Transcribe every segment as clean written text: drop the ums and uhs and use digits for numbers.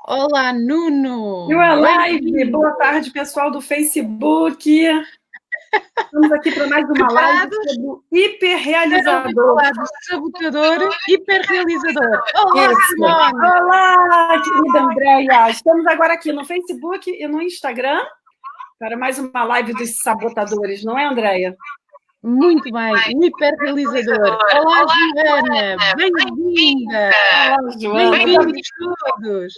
Olá, Nuno! Viu a live? Boa tarde, pessoal do Facebook. Estamos aqui para mais uma live sobre o hiperrealizador. Olá, do sabotador hiperrealizador. Olá, Isso. Simone! Olá, querida Andréia! Estamos agora aqui no Facebook e no Instagram para mais uma live dos sabotadores, não é, Andréia? Muito bem, o hiperrealizador. Olá, Joana! Bem-vinda! Olá, Joana! Bem-vindos todos!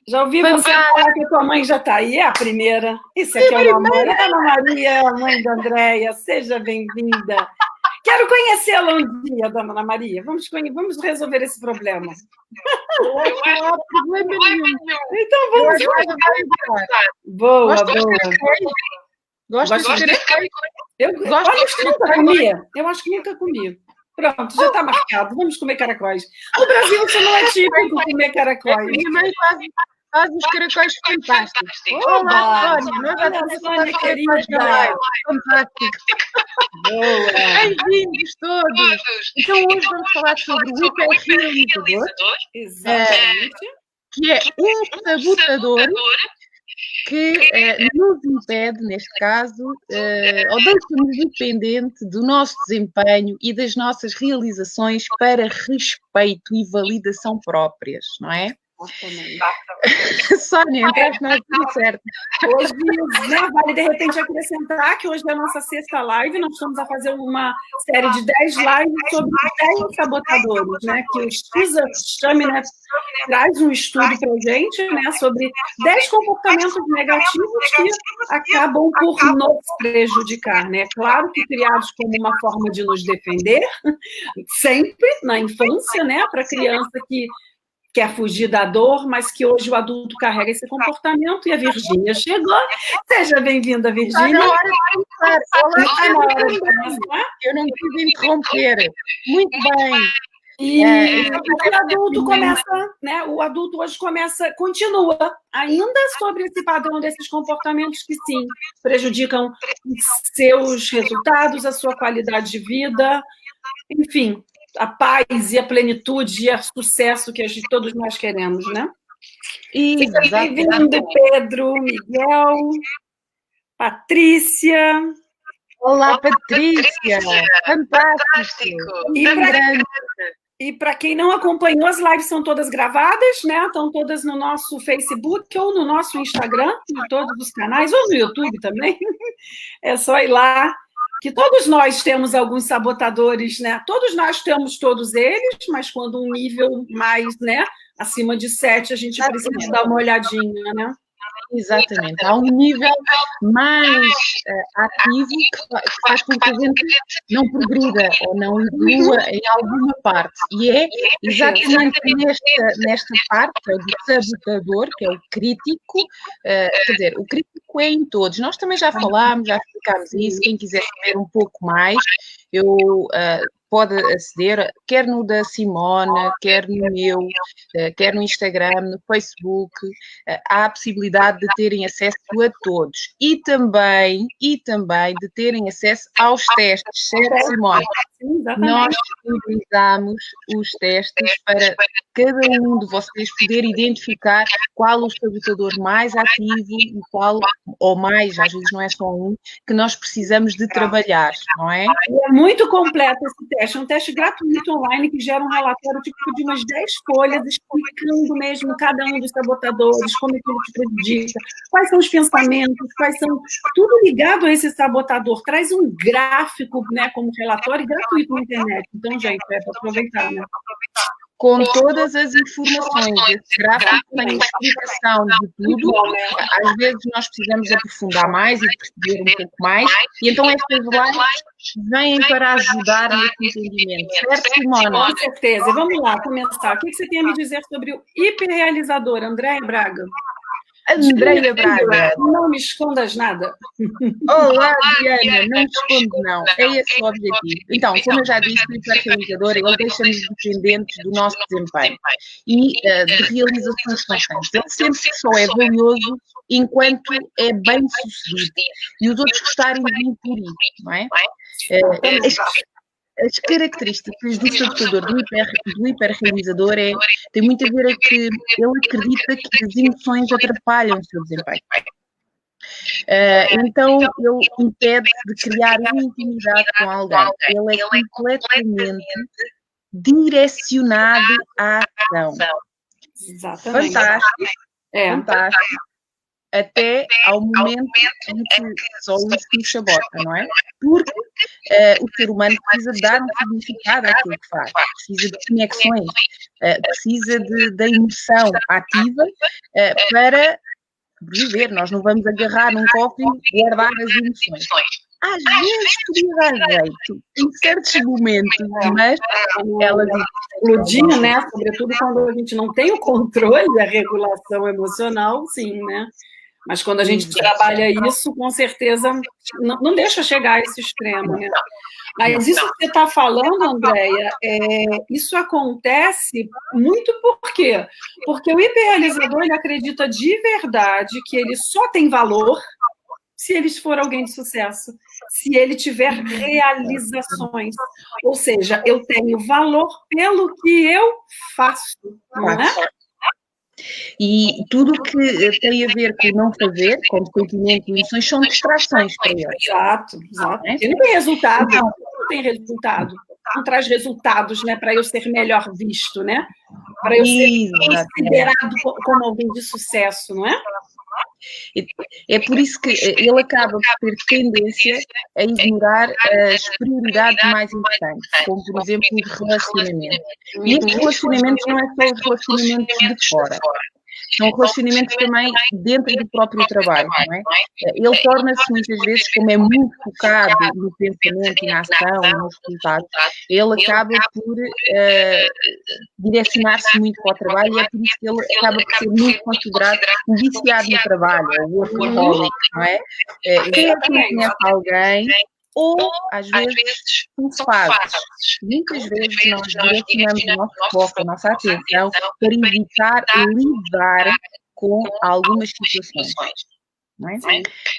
Já ouvi você falar que a tua mãe já está aí, é a primeira. Isso aqui é o amor. Ana Maria, mãe da Andréia, seja bem-vinda. Quero conhecê-la um dia, dona Ana Maria. Vamos resolver esse problema. Não há problema nenhum. Então vamos. Boa, boa. Gosto de caracóis? Eu acho que nunca comi. Pronto, já está marcado. Vamos comer caracóis. No Brasil, isso não é típico comer caracóis. Minha mãe faz uns caracóis fantásticos. Olá, Sónia, nós já estamos a falar de querida. caracóis. Fantástico. Bem-vindos todos. Então hoje vamos falar sobre o hiperrealizador. Exatamente. Que é um sabotador que nos impede, neste caso, ou deixa-nos dependente do nosso desempenho e das nossas realizações para respeito e validação próprias, não é? Sónia, entraste na altura certa. Hoje, vale de repente acrescentar que hoje é a nossa sexta live, nós estamos a fazer uma série de 10 lives sobre 10 sabotadores, né? Que o Cisa Stamina traz um estudo para a gente, né? Sobre 10 comportamentos negativos que acabam por nos prejudicar, né? Claro que criados como uma forma de nos defender, sempre na infância, né? Para a criança que quer fugir da dor, mas que hoje o adulto carrega esse comportamento e a Virgínia chegou. Seja bem-vinda, Virgínia. Eu não quis interromper. Muito bem. E o adulto começa, né? O adulto hoje continua ainda sobre esse padrão desses comportamentos que sim prejudicam os seus resultados, a sua qualidade de vida, enfim, a paz e a plenitude e o sucesso que todos nós queremos, né? Seja bem-vindo, Pedro, Miguel, Patrícia. Olá, Patrícia! Fantástico! E para quem não acompanhou, as lives são todas gravadas, né? Estão todas no nosso Facebook ou no nosso Instagram, em todos os canais, ou no YouTube também. É só ir lá. Que todos nós temos alguns sabotadores, né? Todos nós temos todos eles, mas quando um nível mais, né, acima de 7, a gente precisa dar uma olhadinha, né? Exatamente. Há um nível mais ativo que faz com que a gente não progrida ou não evolua em alguma parte. E é exatamente nesta parte do sabotador, que é o crítico, quer dizer, o crítico é em todos. Nós também já falámos, já explicámos isso. Quem quiser saber um pouco mais, pode aceder, quer no da Simone, quer no meu, quer no Instagram, no Facebook, há a possibilidade de terem acesso a todos e também de terem acesso aos testes, certo, Simone? Nós disponibilizamos os testes para cada um de vocês poder identificar qual o sabotador mais ativo e qual, ou mais, às vezes não é só um, que nós precisamos de trabalhar, não é? É muito completo esse teste, é um teste gratuito online que gera um relatório tipo de umas 10 folhas explicando mesmo cada um dos sabotadores, como é que ele te prejudica, quais são os pensamentos, quais são... Tudo ligado a esse sabotador. Traz um gráfico, né, como relatório gratuito na internet. Então, gente, é para aproveitar, né? Com todas as informações. Esse gráfico tem explicação de tudo. Às vezes nós precisamos aprofundar mais e perceber um pouco mais. E então estas lives vêm para ajudar nesse entendimento. Certo, Simone? Com certeza. Vamos lá, começar. O que você tem a me dizer sobre o hiperrealizador, Andréia Braga? Andréia Braga. Não me escondas nada. Olá, Diana, não me escondo não. É esse o objetivo. Então, como eu já disse, o hiperrealizador, ele deixa-nos dependentes do nosso desempenho e de realizações constantes. Ele sempre só é valioso enquanto é bem sucedido e os outros gostarem de intuir, não é? as características do sabotador, do hiperrealizador, tem muito a ver com que ele acredita que as emoções atrapalham o seu desempenho. Então, ele impede-se de criar uma intimidade com alguém. Ele é completamente direcionado à ação. Exatamente. Fantástico. Fantástico. Até ao momento em que só isso nos sabota, não é? Porque o ser humano precisa dar um significado àquilo que faz, precisa de conexões, precisa da emoção ativa para viver. Nós não vamos agarrar num cofre e guardar as emoções. Às vezes podia dar jeito, em certos momentos, mas elas explodiam, né? Sobretudo quando a gente não tem o controle da regulação emocional, sim, né? Mas quando a gente trabalha isso, com certeza não deixa chegar a esse extremo, né? Mas isso que você está falando, Andréia, isso acontece muito por quê? Porque o hiperrealizador, ele acredita de verdade que ele só tem valor se ele for alguém de sucesso, se ele tiver realizações. Ou seja, eu tenho valor pelo que eu faço, não é? E tudo que tem a ver com não fazer, como sentimento e emoções, são distrações para ele. Exato. E não tem resultado, não tem resultado. Não traz resultados, né, para eu ser melhor visto, né? Para eu ser considerado como alguém de sucesso, não é? É por isso que ele acaba por ter tendência a ignorar as prioridades mais importantes, como, por exemplo, o relacionamento. E estes relacionamentos não é só os relacionamentos de fora, são relacionamentos também dentro do próprio trabalho, não é? Ele torna-se muitas vezes, como é muito focado no pensamento e na ação e nos resultados, ele acaba por direcionar-se muito para o trabalho e é por isso que ele acaba por ser muito considerado um viciado no trabalho, o workaholic, não é? Quem é que conhece alguém ou, às vezes, por fases. Muitas vezes nós direcionamos o nosso foco, a nossa atenção para evitar lidar com algumas situações. Não é?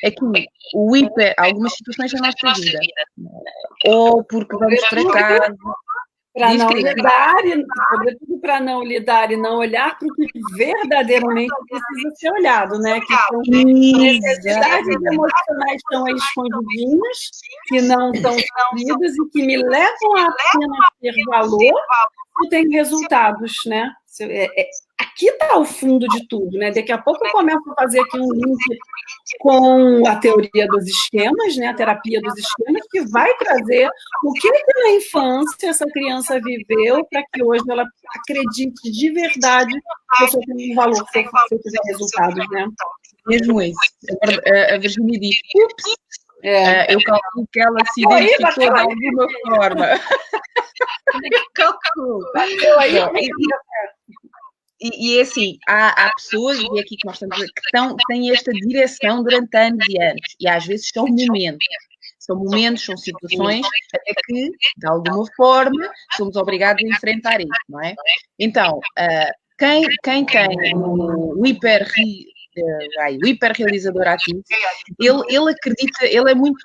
Aqui, algumas situações da nossa vida. Ou porque vamos para casa. Para não lidar, sobretudo para não lidar e não olhar para o que verdadeiramente precisa ser olhado, né? Que são necessidades emocionais estão aí escondidinhas, que não estão supridas e que me levam a apenas ter valor e tem resultados, né? Aqui está o fundo de tudo, né? Daqui a pouco eu começo a fazer aqui um link com a teoria dos esquemas, né? A terapia dos esquemas, que vai trazer o que na infância essa criança viveu para que hoje ela acredite de verdade que eu só tenho um valor se eu tiver resultados, né? Mesmo isso. A Virginia diz, ups, eu calculo que ela se identificou de alguma forma. Calculo. E é assim, há pessoas, e é aqui que nós estamos a dizer, que têm esta direção durante anos e anos, e às vezes são momentos, são situações, até que, de alguma forma, somos obrigados a enfrentar isso, não é? Então, quem tem o hiperrealizador ativo, ele acredita, ele é muito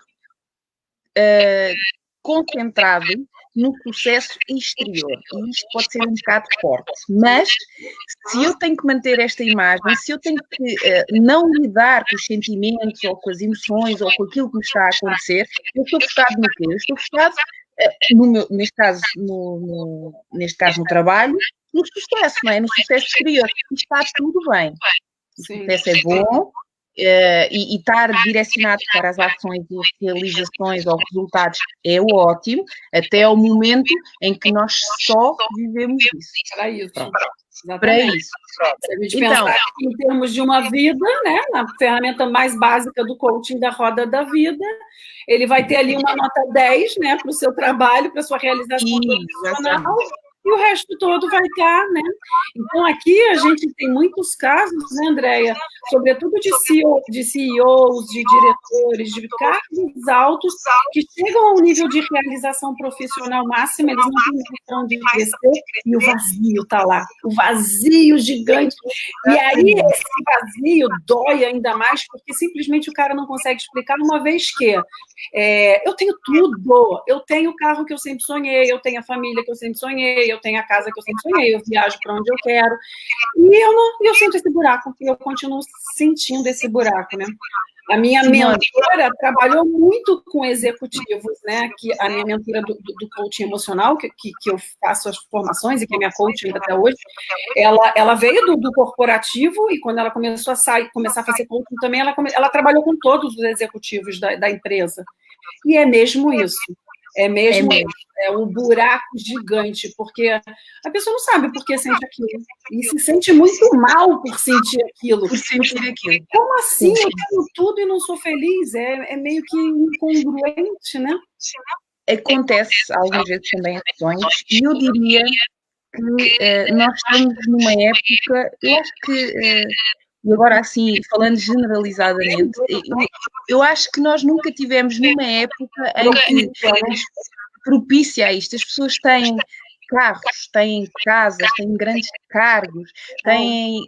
concentrado no sucesso exterior, e isto pode ser um bocado forte, mas se eu tenho que manter esta imagem, se eu tenho que não lidar com os sentimentos ou com as emoções ou com aquilo que me está a acontecer, eu estou focado no quê? Eu estou focado, neste caso no trabalho, no sucesso, não é? No sucesso exterior, e está tudo bem. O sucesso é bom, e estar direcionado para as ações e as realizações ou resultados é ótimo, até ao momento em que nós só vivemos isso. Para isso. Para isso. Se a gente pensar em termos de uma vida, né, na ferramenta mais básica do coaching da roda da vida, ele vai ter ali uma nota 10, né, para o seu trabalho, para a sua realização profissional, e o resto todo vai estar, né? Então, aqui a gente tem muitos casos, né, Andréia? Sobretudo de CEOs, de diretores, de cargos altos, que chegam a um nível de realização profissional máxima, eles não têm noção de crescer, e o vazio está lá, o vazio gigante. E aí, esse vazio dói ainda mais, porque simplesmente o cara não consegue explicar, uma vez que eu tenho tudo, eu tenho o carro que eu sempre sonhei, eu tenho a família que eu sempre sonhei, eu tenho a casa que eu sempre sonhei, eu viajo para onde eu quero, e eu sinto esse buraco, e eu continuo sentindo esse buraco, né? A minha mentora trabalhou muito com executivos, né? Que a minha mentora do coaching emocional, que eu faço as formações e que é minha coach ainda até hoje, ela veio do corporativo e quando ela começou a começar a fazer coaching também, ela trabalhou com todos os executivos da empresa. E é mesmo isso. É um buraco gigante, porque a pessoa não sabe por que sente aquilo. E se sente muito mal por sentir aquilo. Como assim? Eu tenho tudo e não sou feliz? É meio que incongruente, né? Acontece algumas vezes também em sonhos, e eu diria que nós estamos numa época, eu acho que, e agora assim, falando generalizadamente, eu acho que nós nunca tivemos numa época em que propícia a isto. As pessoas têm carros, têm casas, têm grandes cargos, têm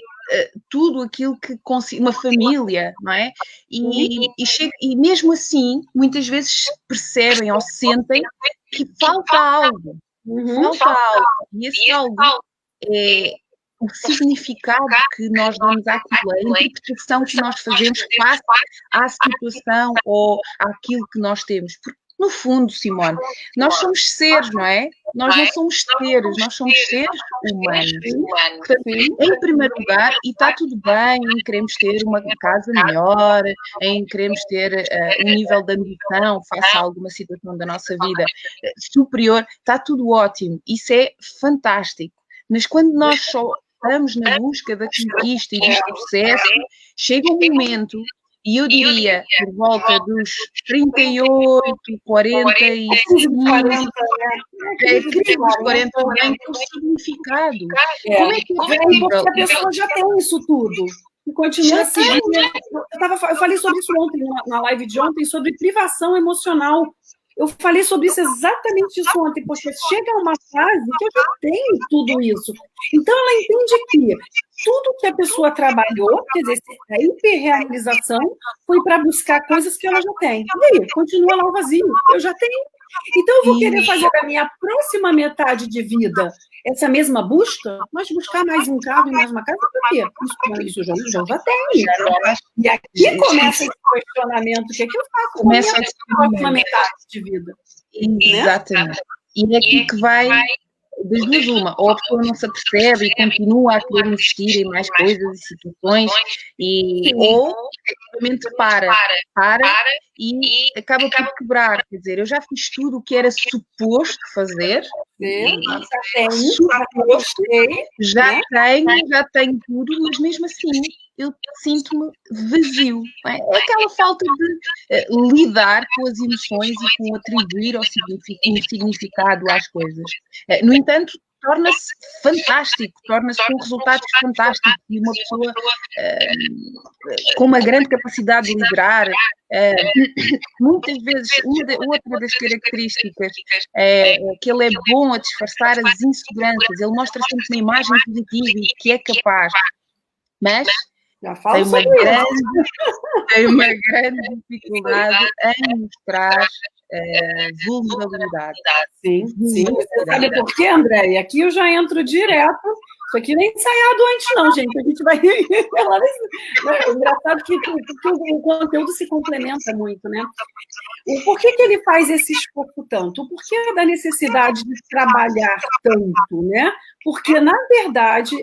tudo aquilo que uma família, não é? E mesmo assim, muitas vezes percebem ou sentem que falta algo. Falta algo. E esse algo é o significado que nós damos àquilo, a interpretação que nós fazemos face à situação ou àquilo que nós temos. Porque, no fundo, Simone, nós somos seres, não é? Nós não somos seres, nós somos seres humanos. Portanto, em primeiro lugar, e está tudo bem em queremos ter uma casa melhor, em queremos ter um nível de ambição face a alguma situação da nossa vida superior, está tudo ótimo, isso é fantástico. Mas quando nós só estamos na busca da conquista e do sucesso, chega um momento, e eu diria, por volta dos 38, 45, os 40 também, com significado. Como é que porque a pessoa já tem isso tudo. E continua assim. Eu falei sobre isso ontem, na live de ontem, sobre privação emocional. Eu falei sobre isso exatamente isso ontem, porque chega uma fase que eu já tenho tudo isso. Então, ela entende que tudo que a pessoa trabalhou, quer dizer, a hiperrealização, foi para buscar coisas que ela já tem. E aí, continua lá o vazio. Eu já tenho. Então, eu vou querer fazer a minha próxima metade de vida essa mesma busca, mas buscar mais um carro e mais uma casa, por quê? Isso já tem. E aqui começa esse questionamento, o que é que eu faço com a minha próxima metade de vida? Exatamente. Né? E é aqui que vai das duas uma, ou a pessoa não se apercebe e continua a querer investir em mais coisas e situações, ou efetivamente para e acaba por quebrar, quer dizer, eu já fiz tudo o que era suposto fazer, já tenho tudo, mas mesmo assim eu sinto-me vazio. É aquela falta de lidar com as emoções e com atribuir um significado às coisas. No entanto, torna-se fantástico, torna-se com resultados fantásticos e uma pessoa com uma grande capacidade de liderar. Muitas vezes, outra das características é que ele é bom a disfarçar as inseguranças, ele mostra sempre uma imagem positiva e que é capaz, mas tem uma grande dificuldade em mostrar vulnerabilidade. Sim. Você sabe por quê, Andréia? Aqui eu já entro direto. Isso aqui nem ensaiado antes, não, gente. A gente vai falar desse... É engraçado que o conteúdo se complementa muito, né? Por que ele faz esse esforço tanto? O porquê da necessidade de trabalhar tanto, né? Porque, na verdade...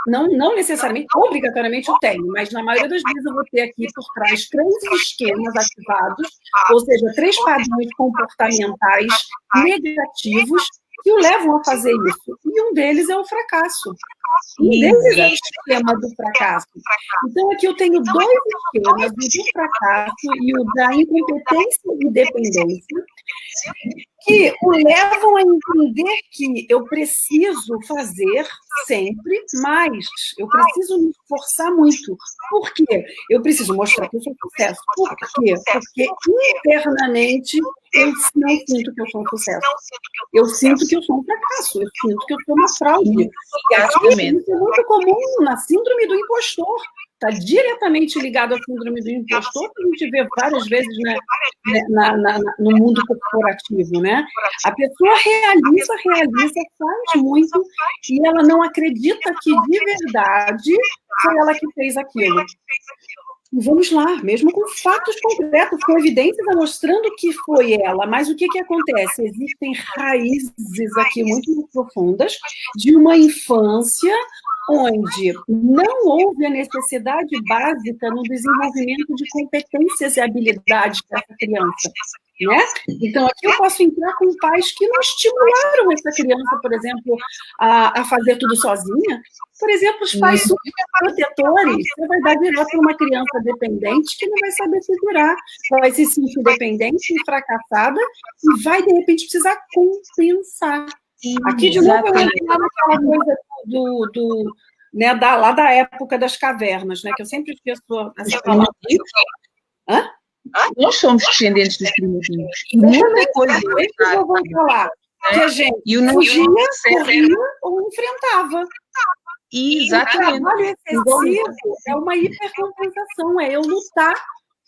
Não necessariamente, obrigatoriamente eu tenho, mas na maioria das vezes eu vou ter aqui por trás 3 esquemas ativados, ou seja, 3 padrões comportamentais negativos que o levam a fazer isso. E um deles é o fracasso. Um deles é o esquema do fracasso. Então, aqui eu tenho 2 esquemas, o do fracasso e o da incompetência e dependência, que o levam a entender que eu preciso fazer sempre mais, eu preciso me esforçar muito. Por quê? Eu preciso mostrar que eu sou sucesso. Por quê? Porque internamente eu não sinto que eu sou um sucesso. Eu sinto que eu sou um fracasso, eu sinto que eu sou uma fraude. E aqui isso é muito comum na síndrome do impostor. Está diretamente ligado à síndrome do impostor, que a gente vê várias vezes, né, no mundo corporativo, né? A pessoa realiza, faz muito, e ela não acredita que, de verdade, foi ela que fez aquilo. Vamos lá, mesmo com fatos concretos, com evidências mostrando que foi ela. Mas o que acontece? Existem raízes aqui muito mais profundas de uma infância onde não houve a necessidade básica no desenvolvimento de competências e habilidades dessa criança. Né? Então, aqui eu posso entrar com pais que não estimularam essa criança, por exemplo, a fazer tudo sozinha. Por exemplo, os pais super protetores, você vai dar direto para uma criança dependente que não vai saber se virar, vai se sentir dependente e fracassada e vai, de repente, precisar compensar. Aqui, de novo, eu imaginava aquela coisa né, lá da época das cavernas, né, que eu sempre esqueço essa palavra. Hã? Nós somos descendentes dos primitivos. E muita coisa eu vou falar. Que a gente fugia, corria ou enfrentava. Exatamente. O trabalho excessivo é uma hipercompensação, é eu lutar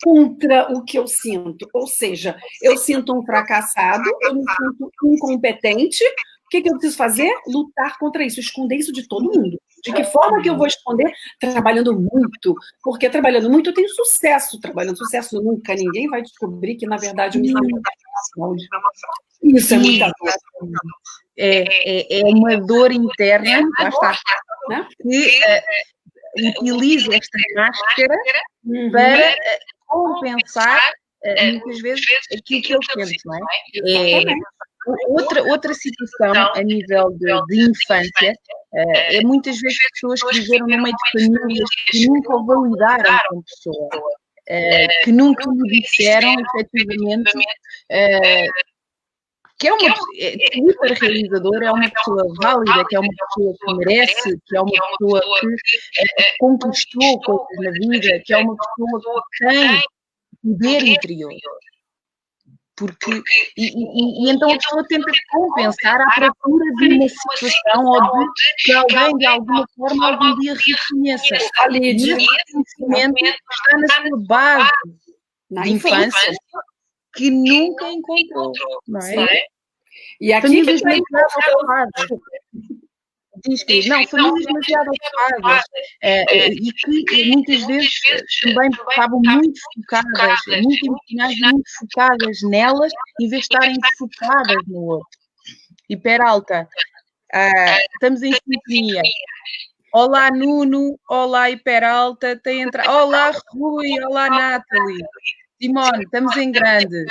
contra o que eu sinto. Ou seja, eu sinto um fracassado, eu me sinto incompetente. O que eu preciso fazer? Lutar contra isso, esconder isso de todo mundo. De que forma que eu vou esconder? Trabalhando muito. Porque trabalhando muito eu tenho sucesso. Trabalhando sucesso nunca. Ninguém vai descobrir que, na verdade, eu me sinto isso é muita dor. É uma dor interna, lá está, né? Que utiliza esta máscara para compensar muitas vezes aquilo que ele sente, não é? Outra situação a nível de infância é muitas vezes pessoas que viveram no meio de famílias que nunca o validaram como pessoa, que nunca lhe disseram efetivamente que é uma hiperrealizador, é uma pessoa válida, que é uma pessoa que merece, que é uma pessoa que conquistou coisas na vida, que é uma pessoa que tem poder interior. Porque, e então a pessoa tenta compensar à procura de uma situação ou de que alguém de alguma forma algum dia reconheça. E esse reconhecimento está na sua base de infância que nunca encontrou, não é? E aqui famílias demasiado ocupadas. Diz que não, famílias demasiado ocupadas e que muitas vezes também estavam muito focadas, muito emocionais, muito focadas nelas, em vez de estarem focadas no outro. E Peralta, estamos em sintonia. Olá, Nuno, olá, Peralta, olá, Rui, olá, Nathalie. Simone, estamos em grande.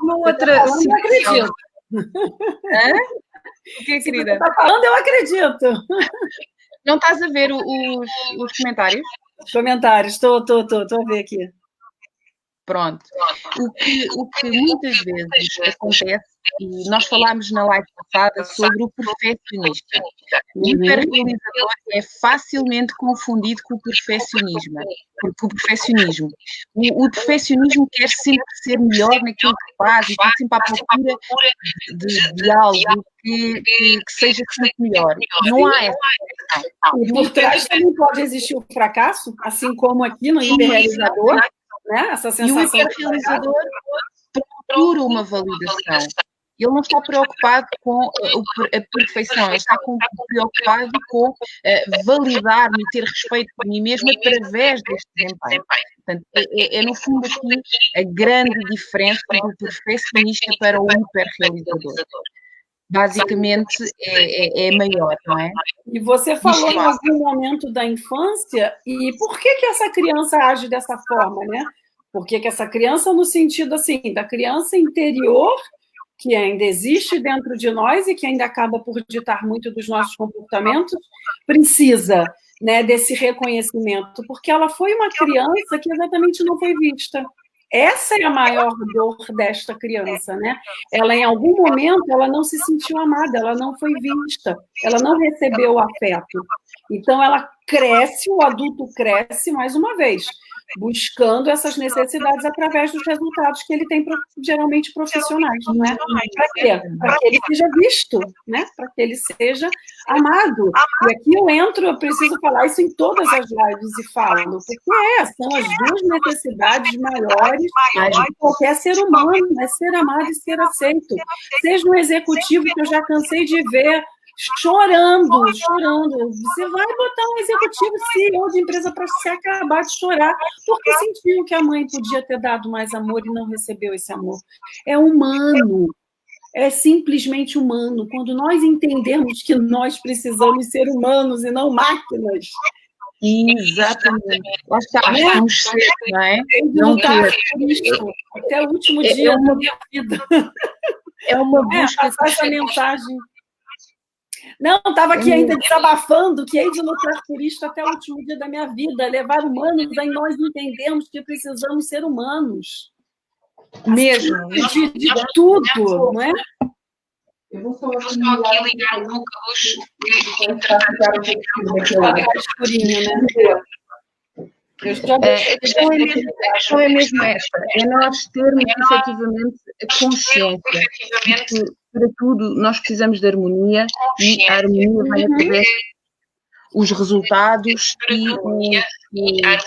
Uma outra situação. O que é, querida? Está falando, eu acredito. Não estás a ver os comentários? Os comentários, estou a ver aqui. Pronto. O que muitas vezes acontece, e nós falámos na live passada sobre o perfeccionista. O hiperrealizador é facilmente confundido com o perfeccionismo. O perfeccionismo quer sempre ser melhor naquilo que faz e está sempre à procura de algo que seja sempre melhor. Não há essa questão. E por trás também pode existir o fracasso, assim como aqui no hiperrealizador. Né? Essa sensação. E o hiperrealizador procura uma validação. Ele não está preocupado com a perfeição, ele está preocupado com validar-me e ter respeito por mim mesmo através deste desempenho. Portanto, no fundo aqui a grande diferença do perfeccionista para o hiperrealizador. Basicamente é maior, não é? E você falou em algum momento da infância, e por que essa criança age dessa forma, né? Por que essa criança, no sentido assim, da criança interior, que ainda existe dentro de nós e que ainda acaba por ditar muito dos nossos comportamentos, precisa, né, desse reconhecimento, porque ela foi uma criança que exatamente não foi vista. Essa é a maior dor desta criança, né? Ela, em algum momento, ela não se sentiu amada, ela não foi vista, ela não recebeu afeto. Então, ela cresce, o adulto cresce, mais uma vez, buscando essas necessidades através dos resultados que ele tem, geralmente profissionais, né? Para quê? Para que ele seja visto, né? Para que ele seja amado. E aqui eu preciso falar isso em todas as lives e falo, porque são as duas necessidades maiores de qualquer ser humano, é ser amado e ser aceito. Seja um executivo, que eu já cansei de ver chorando. Você vai botar um executivo CEO de empresa para se acabar de chorar, porque sentiu que a mãe podia ter dado mais amor e não recebeu esse amor. É humano. É simplesmente humano. Quando nós entendemos que nós precisamos ser humanos e não máquinas. Exatamente. Lá está, estamos certos, não é? Não lutar por isso, até o último dia da minha vida. É uma busca. Passar essa mensagem. Não, estava aqui ainda desabafando que hei de lutar por isso até o último dia da minha vida, levar humanos, aí nós entendemos que precisamos ser humanos. Mesmo. De tudo, não é? Eu vou só aqui ligar um pouco a luz e escurinho, né? A questão é mesmo esta, é nós termos efetivamente a consciência que para tudo nós precisamos de harmonia e a harmonia vai através os resultados e as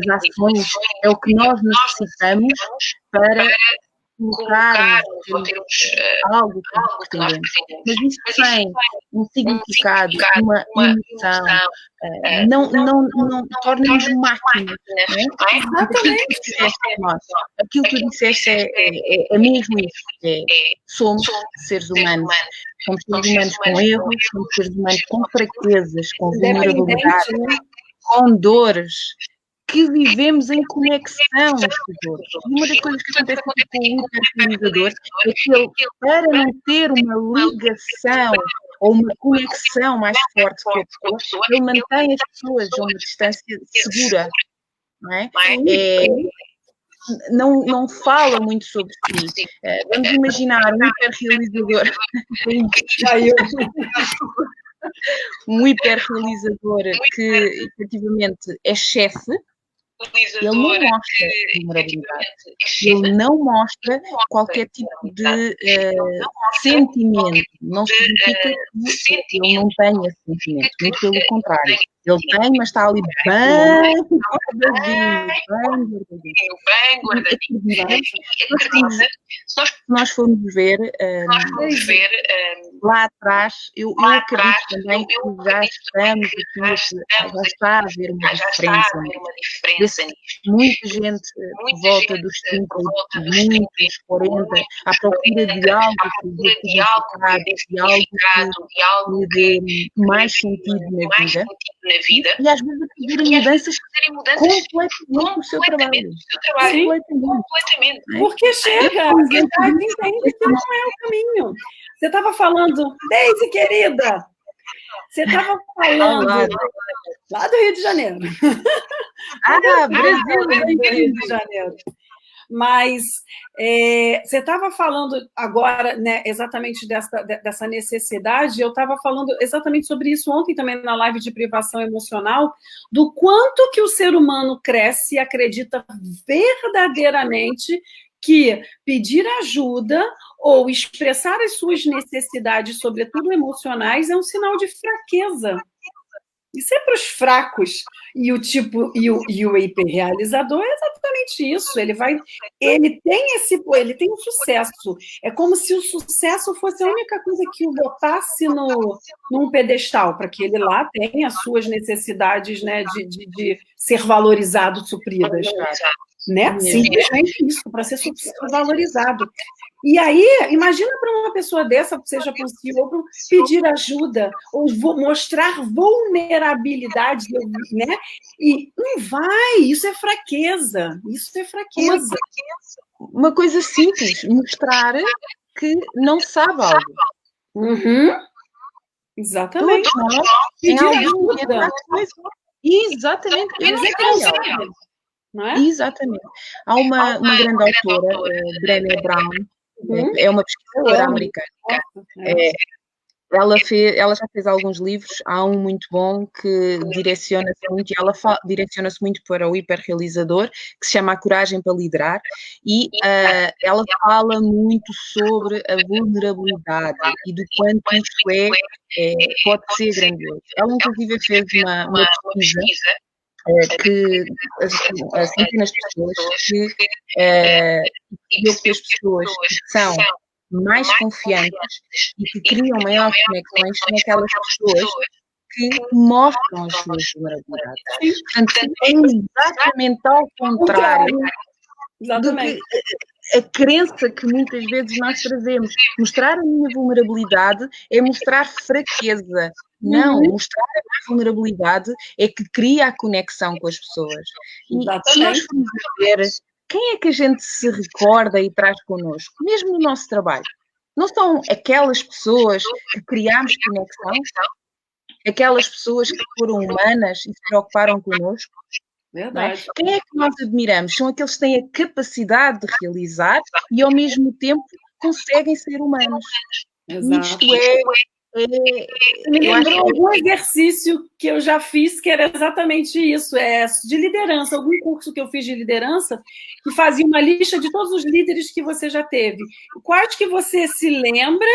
ações, é o que nós necessitamos para colocar algo que nós pretendemos. Mas isso tem um significado, uma emoção, não torna-nos máquinas. Aquilo que tu disseste é mesmo isso. Somos seres humanos. Somos seres humanos com erros, somos seres humanos com fraquezas, com vulnerabilidade, com dores, que vivemos em conexão uns com os outros. E uma das coisas que acontece com o hiperrealizador é que ele, para não ter uma ligação ou uma conexão mais forte com a pessoa, ele mantém as pessoas a uma distância segura. Não é? Não fala muito sobre si. Vamos imaginar um hiperrealizador. Um hiperrealizador que efetivamente é chefe. Ele não mostra vulnerabilidade, ele não mostra qualquer tipo de sentimento, não significa que ele não tenha sentimentos, muito pelo contrário, ele tem, mas está ali bem guardadinho. Se nós formos ver lá atrás, eu acredito também que já está a haver uma diferença. Muita gente por volta dos 30, muitos 40, à procura de algo de algo que dê mais sentido na vida. E às vezes fazerem mudanças completamente no seu trabalho. Completamente. Porque chega, a verdade entende que não é o caminho. Você estava falando, Deise, querida, você estava falando lá do Rio de Janeiro. Brasil, Rio de Janeiro. Mas você estava falando agora, né, exatamente dessa necessidade, eu estava falando exatamente sobre isso ontem também na live de privação emocional, do quanto que o ser humano cresce e acredita verdadeiramente que pedir ajuda ou expressar as suas necessidades, sobretudo emocionais, é um sinal de fraqueza. Isso é para os fracos. E o hiperrealizador é exatamente isso. Ele tem um sucesso. É como se o sucesso fosse a única coisa que o botasse num pedestal, para que ele lá tenha as suas necessidades, né, de ser valorizado, supridas. Né? Simplesmente isso, para ser valorizado. E aí, imagina para uma pessoa dessa, seja para um CEO, pedir ajuda, ou mostrar vulnerabilidade, né? E não vai, isso é fraqueza. Uma coisa simples, mostrar que não sabe algo. Exatamente. Pedir ajuda. Exatamente. não é? Exatamente. Há uma grande autora, Brené Brown, é uma pesquisadora americana. Ela já fez alguns livros, há um muito bom que direciona-se muito, e ela direciona-se muito para o hiperrealizador, que se chama A Coragem para Liderar, e ela fala muito sobre a vulnerabilidade e do quanto isto pode ser grandioso. Ela, inclusive, fez uma pesquisa que as centenas de pessoas que as pessoas que são mais confiantes e que criam maiores conexões são aquelas pessoas que mostram as suas vulnerabilidades. Portanto, é exatamente ao contrário do que a crença que muitas vezes nós trazemos. Mostrar a minha vulnerabilidade é mostrar fraqueza. Não, mostrar a minha vulnerabilidade é que cria a conexão com as pessoas. E se nós formos ver quem é que a gente se recorda e traz connosco, mesmo no nosso trabalho, não são aquelas pessoas que criámos conexão? Aquelas pessoas que foram humanas e se preocuparam connosco? Verdade. Quem é que nós admiramos? São aqueles que têm a capacidade de realizar e, ao mesmo tempo, conseguem ser humanos. Exato. Me lembrou algum exercício que eu já fiz, que era exatamente isso, de liderança, algum curso que eu fiz de liderança, que fazia uma lista de todos os líderes que você já teve. Quais que você se lembra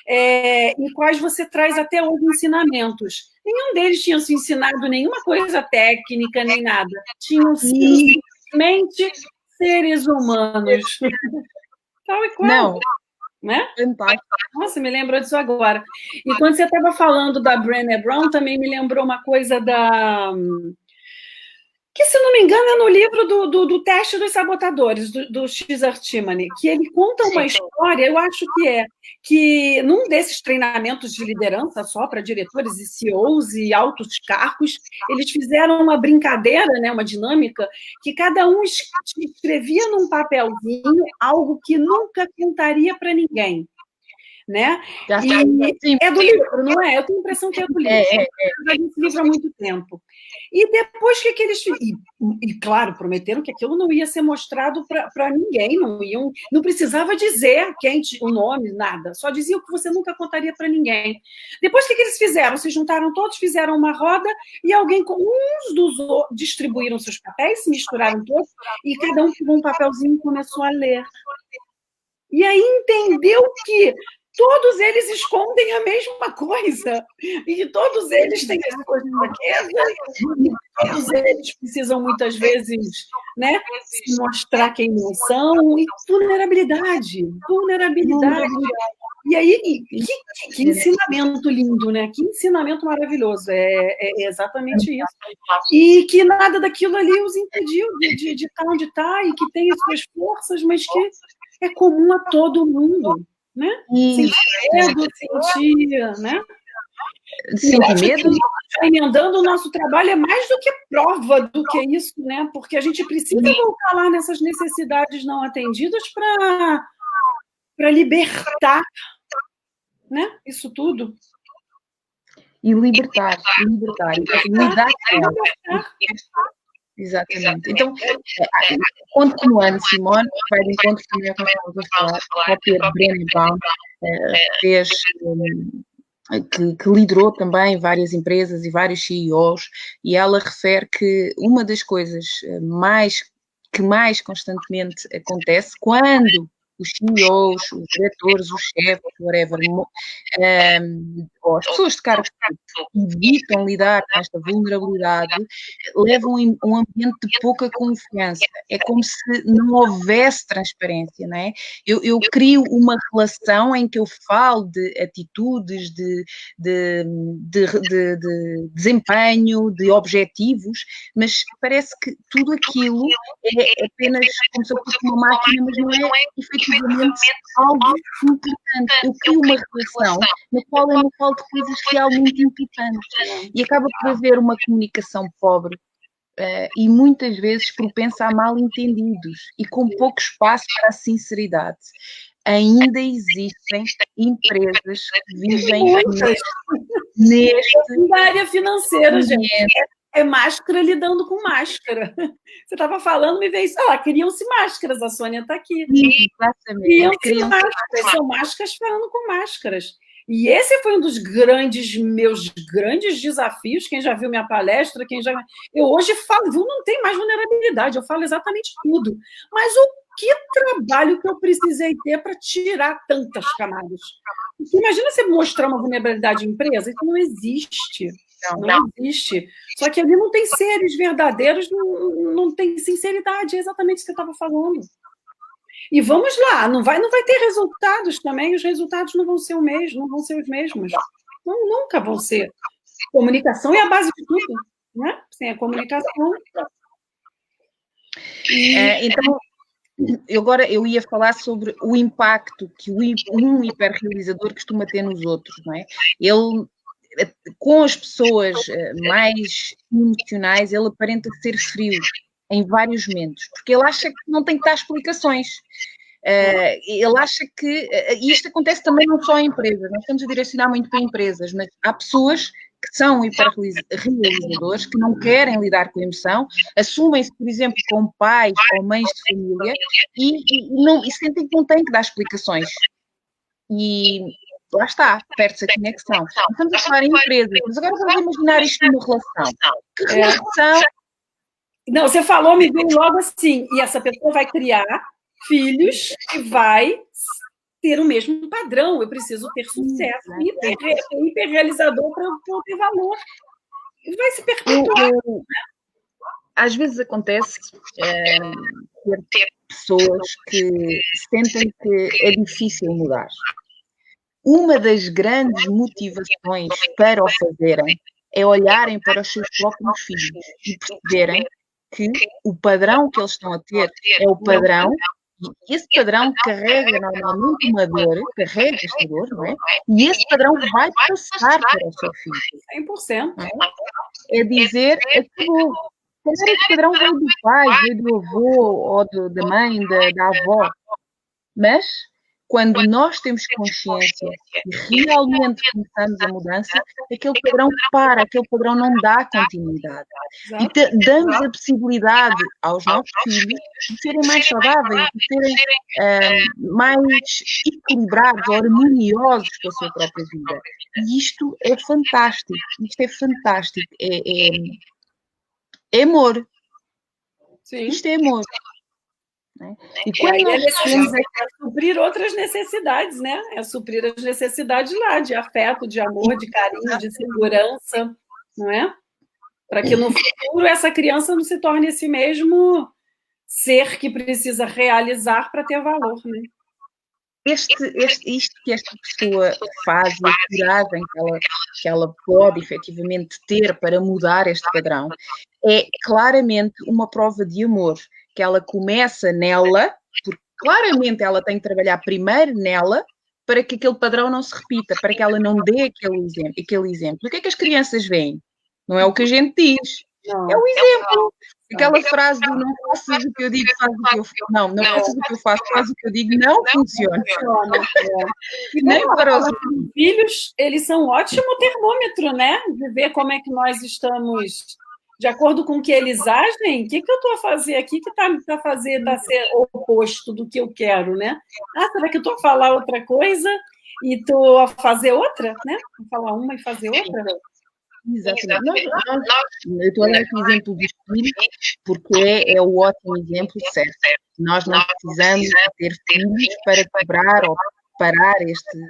e quais você traz até hoje ensinamentos. Nenhum deles tinha se ensinado nenhuma coisa técnica, nem nada. Tinham sido simplesmente seres humanos. Tal e qual. Não. Né? Nossa, me lembrou disso agora. E quando você estava falando da Brené Brown, também me lembrou uma coisa que, se não me engano, é no livro do Teste dos Sabotadores, do Cesar Timoney, que ele conta uma história, eu acho que num desses treinamentos de liderança só para diretores e CEOs e altos cargos, eles fizeram uma brincadeira, né, uma dinâmica, que cada um escrevia num papelzinho algo que nunca contaria para ninguém. Né? E é do livro, não é? Eu tenho a impressão que é do livro. Eu já li esse livro há muito tempo. E depois que eles... E claro, prometeram que aquilo não ia ser mostrado para ninguém, não precisava dizer o nome, nada. Só dizia o que você nunca contaria para ninguém. Depois que eles fizeram? Se juntaram todos, fizeram uma roda e uns dos outros distribuíram seus papéis, se misturaram todos e cada um pegou um papelzinho e começou a ler. E aí entendeu que todos eles escondem a mesma coisa, e todos eles têm as suas fraquezas, e todos eles precisam muitas vezes, né, se mostrar quem não são, e vulnerabilidade. E aí, que ensinamento lindo, né? Que ensinamento maravilhoso, é exatamente isso. E que nada daquilo ali os impediu de estar onde está, e que tem as suas forças, mas que é comum a todo mundo. Né? Sentir medo, né? Sentir medo. Emendando o nosso trabalho é mais do que prova do que isso, né? Porque a gente precisa voltar lá nessas necessidades não atendidas para libertar, né? Isso tudo. E libertar. Lidar com ela. Exatamente. Então, continuando, Simone, vai de encontro também ao que estávamos a falar, a própria Brené Brown que liderou também várias empresas e vários CEOs, e ela refere que uma das coisas que mais constantemente acontece quando os CEOs, os diretores, os chefes, whatever, ou as pessoas de cargo evitam lidar com esta vulnerabilidade, levam um ambiente de pouca confiança. É como se não houvesse transparência, não é? Eu crio uma relação em que eu falo de atitudes, de desempenho, de objetivos, mas parece que tudo aquilo é apenas como se fosse uma máquina, mas não é efetivamente algo importante. Eu crio uma relação na qual eu não falo de coisas realmente importantes e acaba por haver uma comunicação pobre e muitas vezes propensa a mal-entendidos e com pouco espaço para a sinceridade. Ainda existem empresas que vivem na área financeira, gente. É máscara lidando com máscara. Você estava falando, me veio isso. Ah, criam-se máscaras, a Sônia está aqui. Exatamente. Criam-se máscaras, são máscaras falando com máscaras. E esse foi um dos meus grandes desafios. Quem já viu minha palestra, eu hoje falo, não tem mais vulnerabilidade, eu falo exatamente tudo. Mas o que trabalho que eu precisei ter para tirar tantas camadas? Porque imagina você mostrar uma vulnerabilidade em empresa, isso não existe. Não existe. Só que ali não tem seres verdadeiros, não tem sinceridade, é exatamente o que você estava falando. E vamos lá, não vai ter resultados também, os resultados não vão ser os mesmos. Nunca vão ser. Comunicação é a base de tudo, né? Sem a comunicação. Então, agora eu ia falar sobre o impacto que um hiperrealizador costuma ter nos outros, não é? Ele, com as pessoas mais emocionais, ele aparenta ser frio em vários momentos, porque ele acha que não tem que dar explicações. Ele acha que... E isto acontece também não só em empresas, nós estamos a direcionar muito para empresas, mas há pessoas que são hiperrealizadores, que não querem lidar com a emoção, assumem-se, por exemplo, como pais ou mães de família e sentem que não têm que dar explicações. E lá está, perde-se a conexão. Estamos a falar em empresas, mas agora vamos imaginar isto numa relação. Que relação... Não, você falou, me veio logo assim, e essa pessoa vai criar filhos e vai ter o mesmo padrão. Eu preciso ter sucesso, hiperrealizador para eu ter valor. Vai se perpetuar. Às vezes acontece ter pessoas que sentem que é difícil mudar. Uma das grandes motivações para o fazerem é olharem para os seus próprios filhos e perceberem que o padrão que eles estão a ter é o padrão, e esse padrão carrega normalmente uma dor, carrega esta dor, não é? E esse padrão vai passar para o seu filho. 100%. É dizer, acabou. Esse padrão veio do pai, veio do avô, ou da mãe, da avó. Mas, quando nós temos consciência e realmente começamos a mudança, aquele padrão para, aquele padrão não dá continuidade. E damos a possibilidade aos nossos filhos de serem mais saudáveis, de serem mais equilibrados, harmoniosos com a sua própria vida. E isto é fantástico. Isto é fantástico. É amor. Sim. Isto é amor. Né? E quando nós temos é suprir outras necessidades, né? É suprir as necessidades lá, de afeto, de amor, de carinho, de segurança, não é? Para que no futuro essa criança não se torne esse mesmo ser que precisa realizar para ter valor, né? Isto que esta pessoa faz e a coragem que ela pode efetivamente ter para mudar este padrão é claramente uma prova de amor, que ela começa nela, porque claramente ela tem que trabalhar primeiro nela para que aquele padrão não se repita, para que ela não dê aquele exemplo. O que é que as crianças veem? Não é o que a gente diz, é o exemplo. Aquela frase do não faças o que eu digo, faz o que eu faço. Não faças o que eu faço, faz o que eu digo, não funciona. E nem para os filhos, eles são um ótimo termômetro, né? De ver como é que nós estamos, de acordo com o que eles agem, o que eu estou a fazer aqui que está a ser oposto do que eu quero, né? Será que eu estou a falar outra coisa e estou a fazer outra, né? Vou falar uma e fazer outra? Exatamente. Eu estou a dar aqui o exemplo dos filhos, porque é o ótimo exemplo certo. Nós não precisamos ter filhos para quebrar ou parar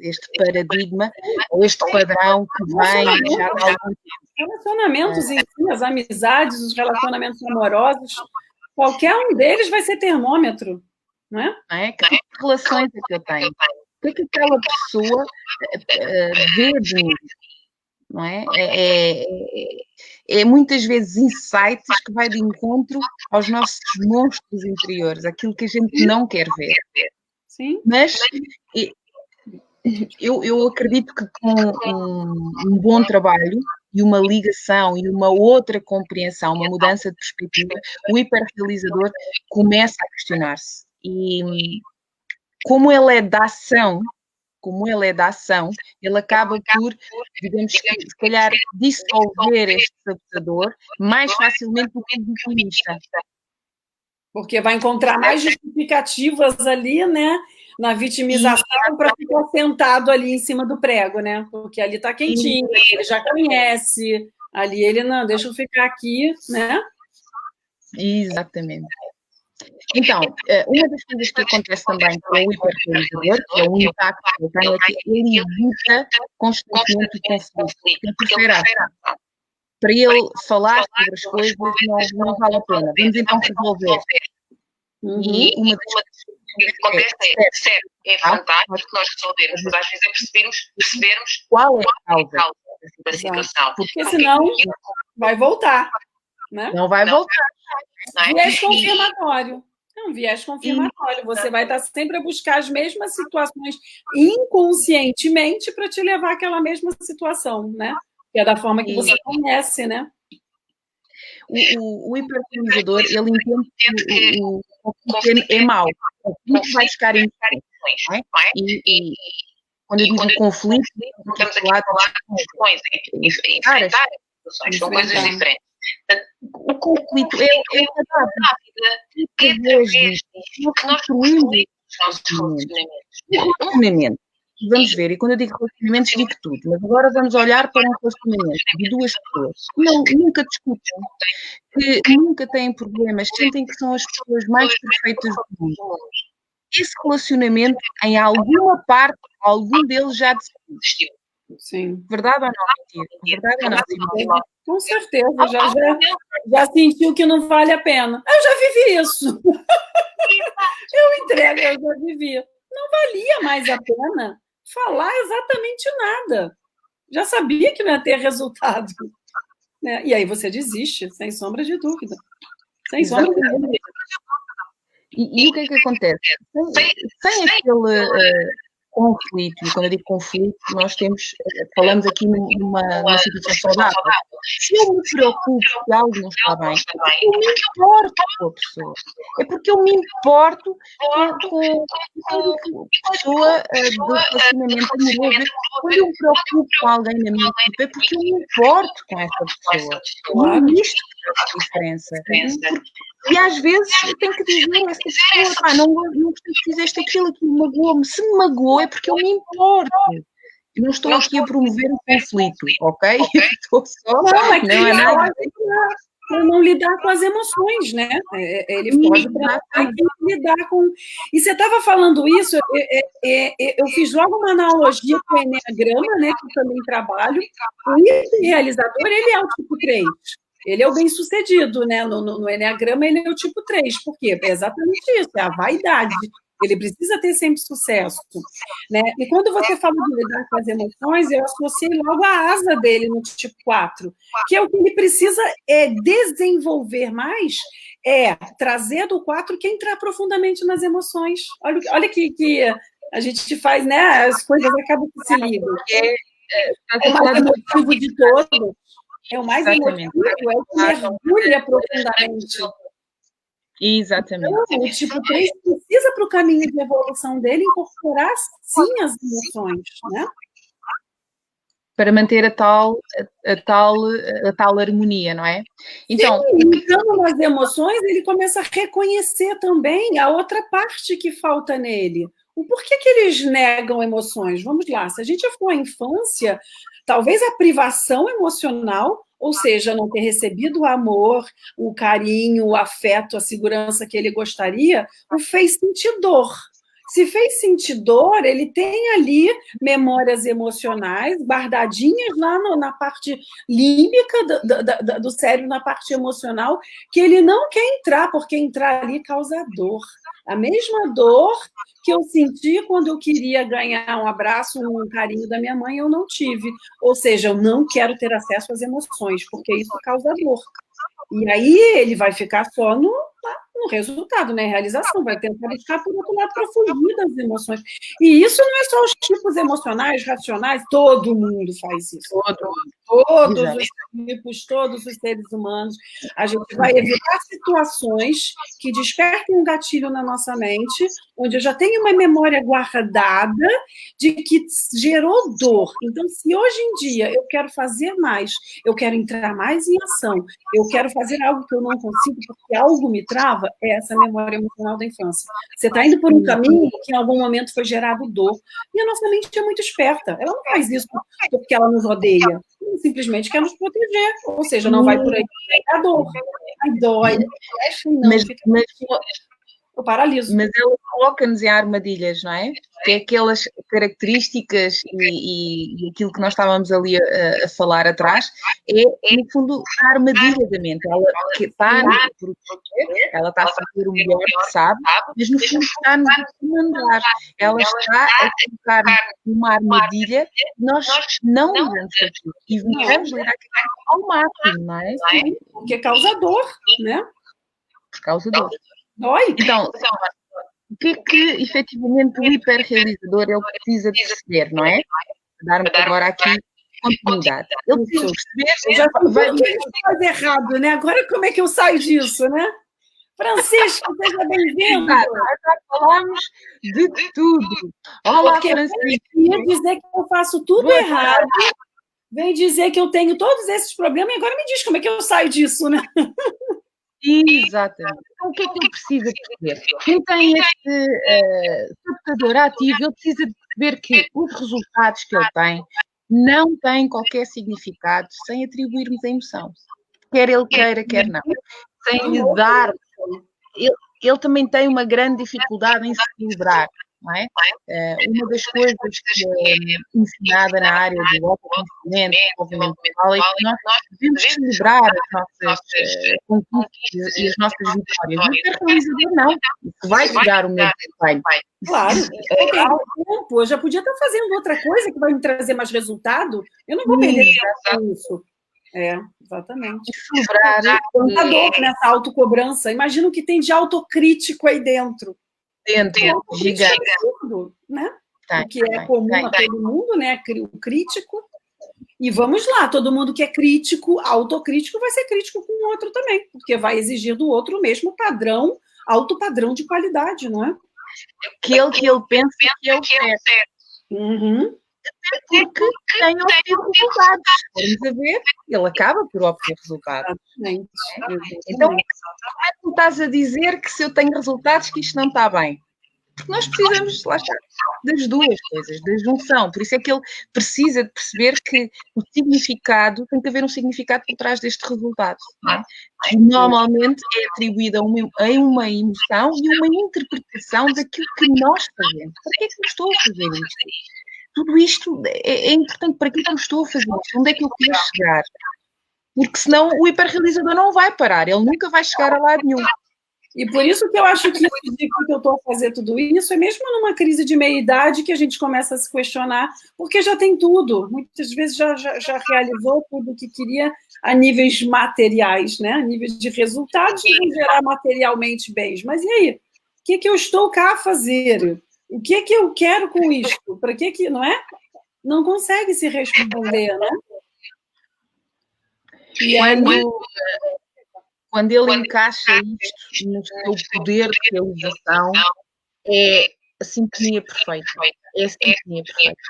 este paradigma ou este padrão que vem já há algum tempo. Relacionamentos em si, as amizades, os relacionamentos amorosos, qualquer um deles vai ser termômetro, não é? Que tipo de relações é que eu tenho? O que aquela pessoa vê de mim? Não é? É muitas vezes insights que vai de encontro aos nossos monstros interiores, aquilo que a gente não quer ver. Sim. Mas eu acredito que com um bom trabalho e uma ligação e uma outra compreensão, uma mudança de perspectiva, o hiperrealizador começa a questionar-se. E como ele é da ação, como ele é da ação, ele acaba por, digamos que, se calhar, dissolver este sabotador mais facilmente do que o vitimista. Porque vai encontrar mais justificativas ali, né? Na vitimização, para ficar sentado ali em cima do prego, né? Porque ali está quentinho, ele já conhece, ali ele não, deixa eu ficar aqui, né? Exatamente. Então, uma das coisas que acontece também com o hiperrealizador, que é o impacto que ele tem, é que ele evita constantemente o conflito, porque prefere a ação. Para ele falar sobre as coisas não vale a pena. Vamos então resolver. E uma das coisas que acontece é fantástico nós resolvermos, mas às vezes é percebermos qual é a causa da situação. Porque senão vai voltar. Né? Não vai voltar. Viés confirmatório. É um viés confirmatório. Você vai estar sempre a buscar as mesmas situações inconscientemente para te levar àquela mesma situação, né? Que é da forma que você conhece, né? O hiperrealizador, ele entende que o conflito é mau. O conflito vai ficar em é? E quando eu digo conflito, estamos aqui a falar de questões, enfrentar as situações, são coisas diferentes. O conflito é através disto que nós construímos os nossos relacionamentos. Vamos ver, e quando eu digo relacionamentos, digo tudo, mas agora vamos olhar para um relacionamento de duas pessoas que nunca discutem, que nunca têm problemas, sentem que são as pessoas mais perfeitas do mundo. Esse relacionamento, em alguma parte, algum deles já desistiu. Sim. Verdade ou não? Verdade ou não? Com certeza, já sentiu que não vale a pena. Eu já vivi isso. Eu entrego, eu já vivi. Não valia mais a pena falar exatamente nada. Já sabia que não ia ter resultado. Né? E aí você desiste, sem sombra de dúvida. Sem sombra de dúvida. E o que é que acontece? Sem aquele conflito, e quando eu digo conflito, nós falamos aqui numa situação saudável. Se eu me preocupo que algo não está bem, eu me importo com a pessoa. É porque eu me importo com a pessoa do relacionamento amoroso. Quando eu me preocupo com alguém na minha equipe, é porque eu me importo com essa pessoa. Não existe diferença. E às vezes eu tenho que dizer a essa pessoa, não gostei que fizeste aquilo magoou-me. Se me magoou é porque eu me importo. Eu não estou aqui a promover o conflito, ok? Estou só... Não é nada para não lidar com as emoções, né? Ele pode lidar com... E você estava falando isso, eu fiz logo uma analogia com o Eneagrama, né, que eu também trabalho. O realizador, ele é o tipo 3. Ele é o bem-sucedido, né? No Eneagrama, ele é o tipo 3. Por quê? É exatamente isso, é a vaidade. Ele precisa ter sempre sucesso. Né? E quando você fala de lidar com as emoções, eu associei logo a asa dele no tipo 4, que é o que ele precisa desenvolver mais, trazer do 4 que é entrar profundamente nas emoções. Olha que a gente faz, né? As coisas acabam que se ligam. É o mais emotivo de todos. É o mais emotivo, é o que mergulha profundamente. Exatamente. Então, o tipo 3 precisa, para o caminho de evolução dele, incorporar, sim, as emoções, né? Para manter a tal harmonia, não é? Então, entrando nas emoções, ele começa a reconhecer também a outra parte que falta nele. O porquê que eles negam emoções? Vamos lá, se a gente for à infância, talvez a privação emocional, ou seja, não ter recebido o amor, o carinho, o afeto, a segurança que ele gostaria, o fez sentir dor. Se fez sentir dor, ele tem ali memórias emocionais guardadinhas lá na parte límbica do cérebro, na parte emocional, que ele não quer entrar, porque entrar ali causa dor. A mesma dor que eu senti quando eu queria ganhar um abraço, um carinho da minha mãe, eu não tive. Ou seja, eu não quero ter acesso às emoções, porque isso causa dor. E aí ele vai ficar só no resultado, né? Realização, vai tentar buscar por outro lado para fugir das emoções. E isso não é só os tipos emocionais, racionais, todo mundo faz isso. todos Exato. os tipos, todos os seres humanos. A gente vai evitar situações que despertem um gatilho na nossa mente, onde eu já tenho uma memória guardada de que gerou dor. Então, se hoje em dia eu quero fazer mais, eu quero entrar mais em ação, eu quero fazer algo que eu não consigo porque algo me trava, é essa memória emocional da infância. Você está indo por um caminho que em algum momento foi gerado dor. E a nossa mente é muito esperta. Ela não faz isso porque ela nos odeia. Simplesmente quer nos proteger. Ou seja, não vai por aí a dor. Ai, dói. Não, Mas eu paraliso. Mas ela coloca-nos em armadilhas, não é? Que é aquelas características e aquilo que nós estávamos ali a falar atrás, é, no fundo, a armadilha da mente. Ela que está a nos proteger, ela está a fazer o melhor que sabe, mas no fundo está-nos a comandar. Ela está a colocar uma armadilha que nós não lidamos com aquilo. E vamos lidar com aquilo ao máximo, não é? Sim, porque causa dor, né? Por causa dor. Dói. Então, o que é que efetivamente o hiperrealizador ele precisa de perceber, não é? Dar-me agora aqui continuidade. Ele precisa perceber. Já faz errado, né? Agora como é que eu saio disso, né? Francisco, seja bem-vindo. Já falamos de tudo. Olá, porque Francisco. Vem dizer que eu faço tudo errado. Vem dizer que eu tenho todos esses problemas e agora me diz como é que eu saio disso, né? Exatamente. Então, o que é que ele precisa perceber? Quem tem este sabotador ativo, ele precisa de perceber que os resultados que ele tem não têm qualquer significado sem atribuirmos a emoção. Quer ele queira, quer não. Sem lhe dar. Ele também tem uma grande dificuldade em se equilibrar. Não é? Uma das coisas que é ensinada na área do autoconhecimento, desenvolvimento pessoal, é que nós devemos celebrar as nossas conquistas e as nossas vitórias. Mas o hiperrealizador não. Isso vai tirar o meu desempenho. Claro, eu já podia estar fazendo outra coisa que vai me trazer mais resultado. Eu não vou perder tempo com isso. Exatamente. Celebrar. Quanta dor nessa autocobrança. Imagina o que tem de autocrítico aí dentro. Gigante. Né? O que é comum a todo mundo, né? O crítico. E vamos lá, todo mundo que é crítico, autocrítico, vai ser crítico com o outro também, porque vai exigir do outro o mesmo padrão, alto padrão de qualidade, não é? Aquele que ele pensa que é o certo. Uhum. Porque tem obtido resultados. Vamos a ver, ele acaba por obter resultados. Exatamente. Então, como é que tu estás a dizer que se eu tenho resultados que isto não está bem? Porque nós precisamos, lá está, das duas coisas, da junção. Por isso é que ele precisa de perceber que o significado, tem que haver um significado por trás deste resultado. Não é? Que normalmente é atribuído a uma emoção e uma interpretação daquilo que nós fazemos. Para que é que eu estou a fazer isto? Tudo isto é importante. Para que eu estou a fazer isto? Onde é que eu quero chegar? Porque senão o hiperrealizador não vai parar. Ele nunca vai chegar a lado nenhum. E por isso que eu acho que eu estou a fazer tudo isso é mesmo numa crise de meia-idade que a gente começa a se questionar, porque já tem tudo. Muitas vezes já realizou tudo o que queria a níveis materiais, né? A níveis de resultados que vão gerar materialmente bens. Mas e aí? O que eu estou cá a fazer? O que eu quero com isto? Para que, não é? Não consegue se responder, né? E quando ele encaixa isto no seu poder de realização, é a sintonia perfeita. É a sintonia perfeita.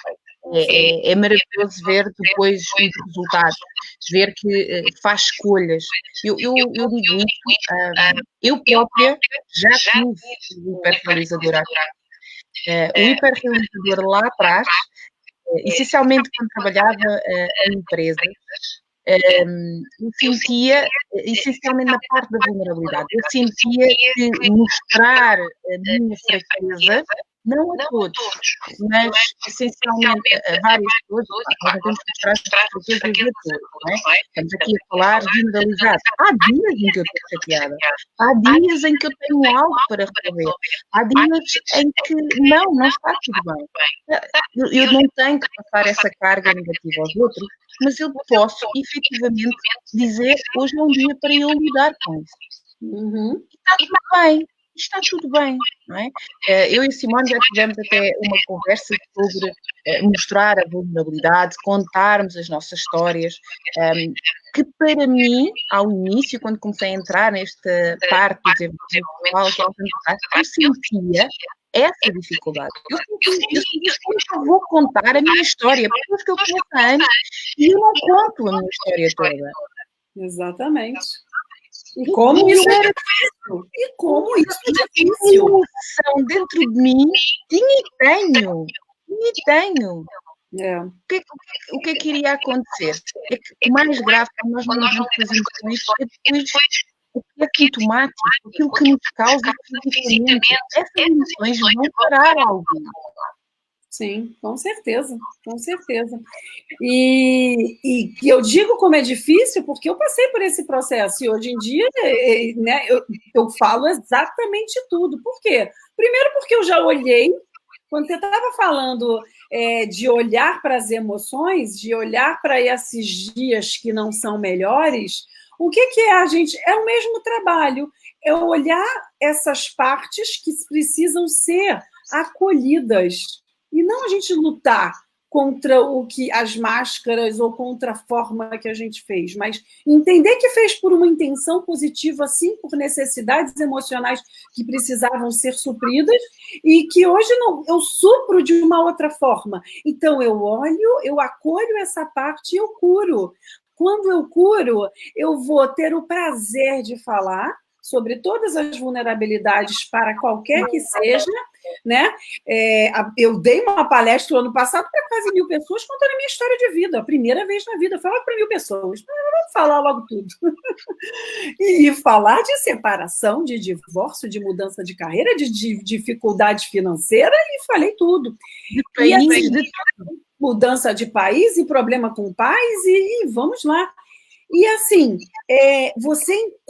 É maravilhoso ver depois os resultados, ver que faz escolhas. Eu digo isso, eu própria já tive o hiperrealizador aqui. O hiperrealizador lá atrás, essencialmente quando trabalhava em empresas, eu sentia, essencialmente na parte da vulnerabilidade, eu sentia que mostrar a minha fraqueza, não a todos, mas essencialmente a várias pessoas, nós não temos que mostrar as fraquezas a todos, não é? Estamos aqui a falar generalizado. Há dias em que eu estou chateada, há dias em que eu tenho algo para resolver, há dias em que não está tudo bem. Eu não tenho que passar essa carga negativa aos outros, mas eu posso, efetivamente, dizer hoje é um dia para eu lidar com isso. Uhum. E está tudo bem. está tudo bem, não é? Eu e a Simone já tivemos até uma conversa sobre mostrar a vulnerabilidade, contarmos as nossas histórias, que para mim, ao início, quando comecei a entrar nesta parte do desenvolvimento pessoal, eu sentia essa dificuldade. Eu sentia que eu vou contar a minha história, pessoas que eu conheço há anos, e eu não conto a minha história toda. Exatamente. E como isso é difícil. E como isso é difícil. A emoção dentro de mim tinha e tenho. O que é que iria acontecer? É que o mais grave, quando nós não lidamos com as emoções, é depois o que é sintomático, aquilo que nos causa fisicamente. Essas emoções vão parar algo. Sim, com certeza, com certeza. E eu digo como é difícil porque eu passei por esse processo e hoje em dia, né, eu falo exatamente tudo. Por quê? Primeiro porque eu já olhei, quando você estava falando de olhar para as emoções, de olhar para esses dias que não são melhores, o que é a gente? É o mesmo trabalho, é olhar essas partes que precisam ser acolhidas. E não a gente lutar contra o que as máscaras ou contra a forma que a gente fez, mas entender que fez por uma intenção positiva, sim, por necessidades emocionais que precisavam ser supridas e que hoje não, eu supro de uma outra forma. Então eu olho, eu acolho essa parte e eu curo. Quando eu curo, eu vou ter o prazer de falar sobre todas as vulnerabilidades para qualquer que seja, né? Eu dei uma palestra ano passado para quase 1.000 pessoas contando a minha história de vida, a primeira vez na vida, foi logo para 1.000 pessoas, vamos falar logo tudo. E falar de separação, de divórcio, de mudança de carreira, de dificuldade financeira, e falei tudo. E assim, mudança de país e problema com pais, e vamos lá. E assim,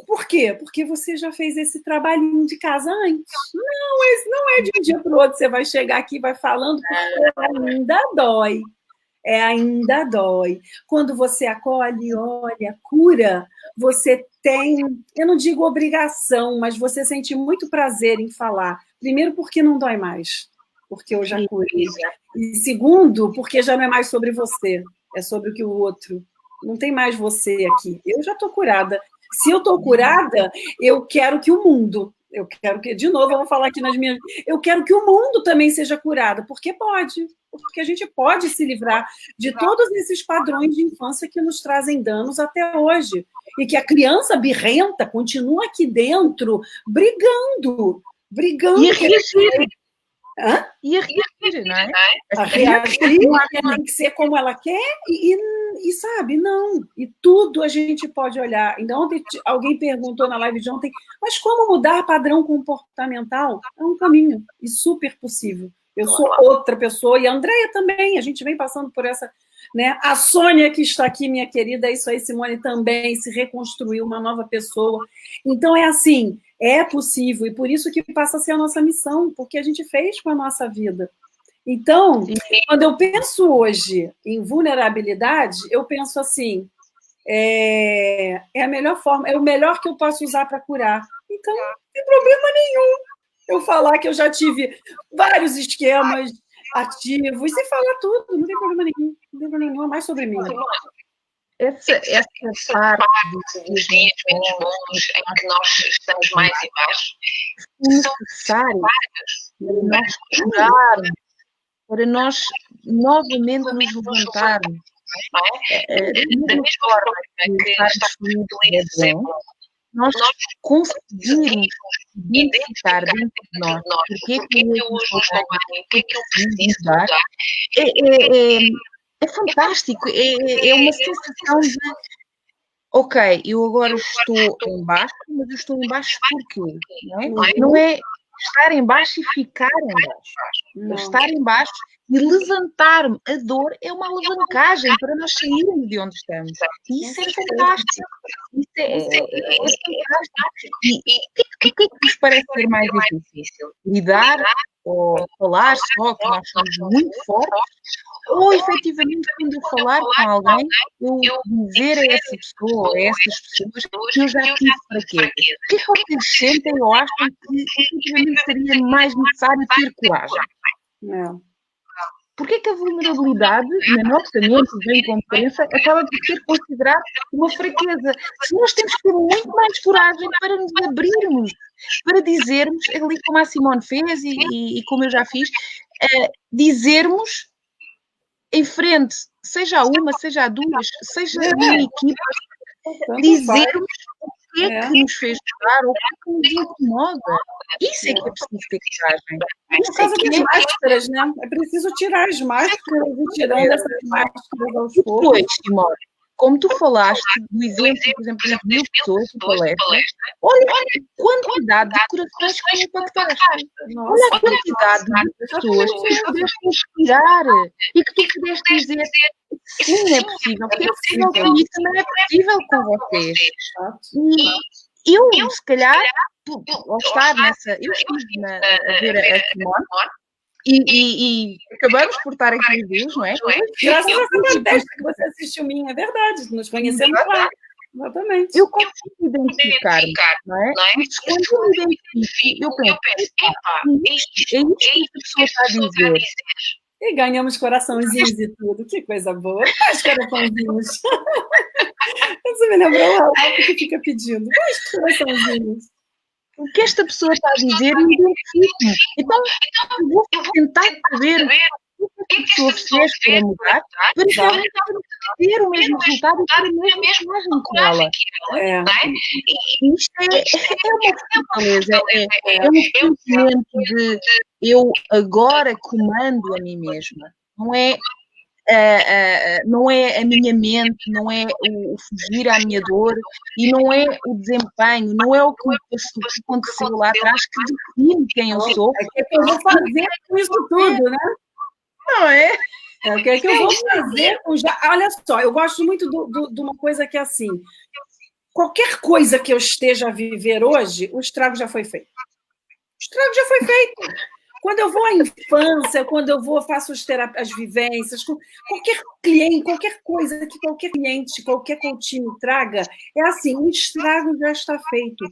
por quê? Porque você já fez esse trabalhinho de casa antes. Não é de um dia para o outro, você vai chegar aqui e vai falando, porque ainda dói. Ainda dói. Quando você acolhe, olha, cura, você tem, eu não digo obrigação, mas você sente muito prazer em falar. Primeiro, porque não dói mais, porque eu já curei. E segundo, porque já não é mais sobre você, é sobre o que o outro. Não tem mais você aqui. Eu já estou curada. Se eu estou curada, eu quero que o mundo, de novo, eu vou falar aqui nas minhas... Eu quero que o mundo também seja curado, porque pode. Porque a gente pode se livrar de todos esses padrões de infância que nos trazem danos até hoje. E que a criança birrenta continua aqui dentro, brigando. E a reagir. E a reagir, não é? A reagir, tem que ser como ela quer e sabe, não. E tudo a gente pode olhar. Ainda ontem alguém perguntou na live de ontem, mas como mudar padrão comportamental? É um caminho, e super possível. Eu sou outra pessoa, e a Andréia também, a gente vem passando por essa... Né? A Sônia, que está aqui, minha querida, é isso aí, Simone também, se reconstruiu, uma nova pessoa. Então, é assim, é possível, e por isso que passa a ser a nossa missão, porque a gente fez com a nossa vida. Então, quando eu penso hoje em vulnerabilidade, eu penso assim, é a melhor forma, é o melhor que eu posso usar para curar. Então, não tem problema nenhum eu falar que eu já tive vários esquemas ativos e falar tudo, não tem problema nenhum, é mais sobre mim. Essa parte dos dias menos bons em que nós estamos mais em baixo são necessárias para nós curarmos, para nós novamente nos levantarmos. Da mesma forma que estar feliz é bom, nós conseguirmos identificar dentro de nós porque é que eu hoje estou bem, o que é que eu preciso mudar, é fantástico, é uma sensação de ok, eu agora estou em baixo, mas eu estou em baixo porquê? Não é estar em baixo e ficar em baixo. É estar em baixo e levantar-me. A dor é uma alavancagem para nós sairmos de onde estamos. E isso é fantástico. Isso é fantástico. E o que é que vos parece ser mais difícil? Lidar ou falar só que nós somos muito fortes, ou efetivamente quando eu falar com alguém, eu dizer a essa pessoa ou a essas pessoas que eu já tive fraqueza. O que é que vocês sentem ou acham que efetivamente seria mais necessário ter coragem? Não. Porquê que a vulnerabilidade, na nossa mente, bem como crença, acaba por ser considerada uma fraqueza? Se nós temos que ter muito mais coragem para nos abrirmos, para dizermos, ali como a Simone fez e como eu já fiz, dizermos em frente, seja a uma, seja a duas, seja uma equipa, dizermos o que é que nos fez chorar ou o que é que nos incomoda. Isso é que é preciso ter coragem. Por causa das máscaras, né? É preciso tirar as máscaras e tirando essas máscaras aos poucos. Depois, Simone, como tu falaste do exemplo, por exemplo, das 1000 pessoas que palestra, olha a quantidade de corações que impactaste. Olha a quantidade de pessoas que tu pudeste inspirar e que tu pudeste dizer sim, é possível, que é possível com isso, também é possível com vocês. E eu, se calhar, ao estar nessa, eu estive a ver a Simone, e acabamos por estar aqui os dois, não é? Graças a essa palestra que você assistiu minha, é verdade, nos conhecemos lá. Exatamente. Eu consigo identificar-me, não é? Mas quando eu me identifico, eu penso, é isto que esta pessoa está a dizer. E ganhamos coraçõezinhos e tudo. Que coisa boa. Faz coraçãozinhos. Você me lembrou algo que fica pedindo. Faz coraçãozinhos. O que esta pessoa está a dizer, eu identifico-me. Então, eu vou tentar saber o que esta pessoa fez para mudar, para realmente ter o mesmo resultado e ter a mesma coragem com ela. Isto é uma fortaleza, é um sentimento de eu agora comando a mim mesma. Não é a minha mente, não é o fugir à minha dor e não é o desempenho, não é o que aconteceu lá atrás que define quem eu sou. É que eu vou fazer com isso tudo, né? Não é? O que é que eu vou fazer com já? Olha só, eu gosto muito de uma coisa que é assim: qualquer coisa que eu esteja a viver hoje, o estrago já foi feito. O estrago já foi feito. Quando eu vou à infância, quando eu faço as vivências, qualquer cliente, qualquer coisa que qualquer cliente, qualquer coaching traga, é assim, o estrago já está feito.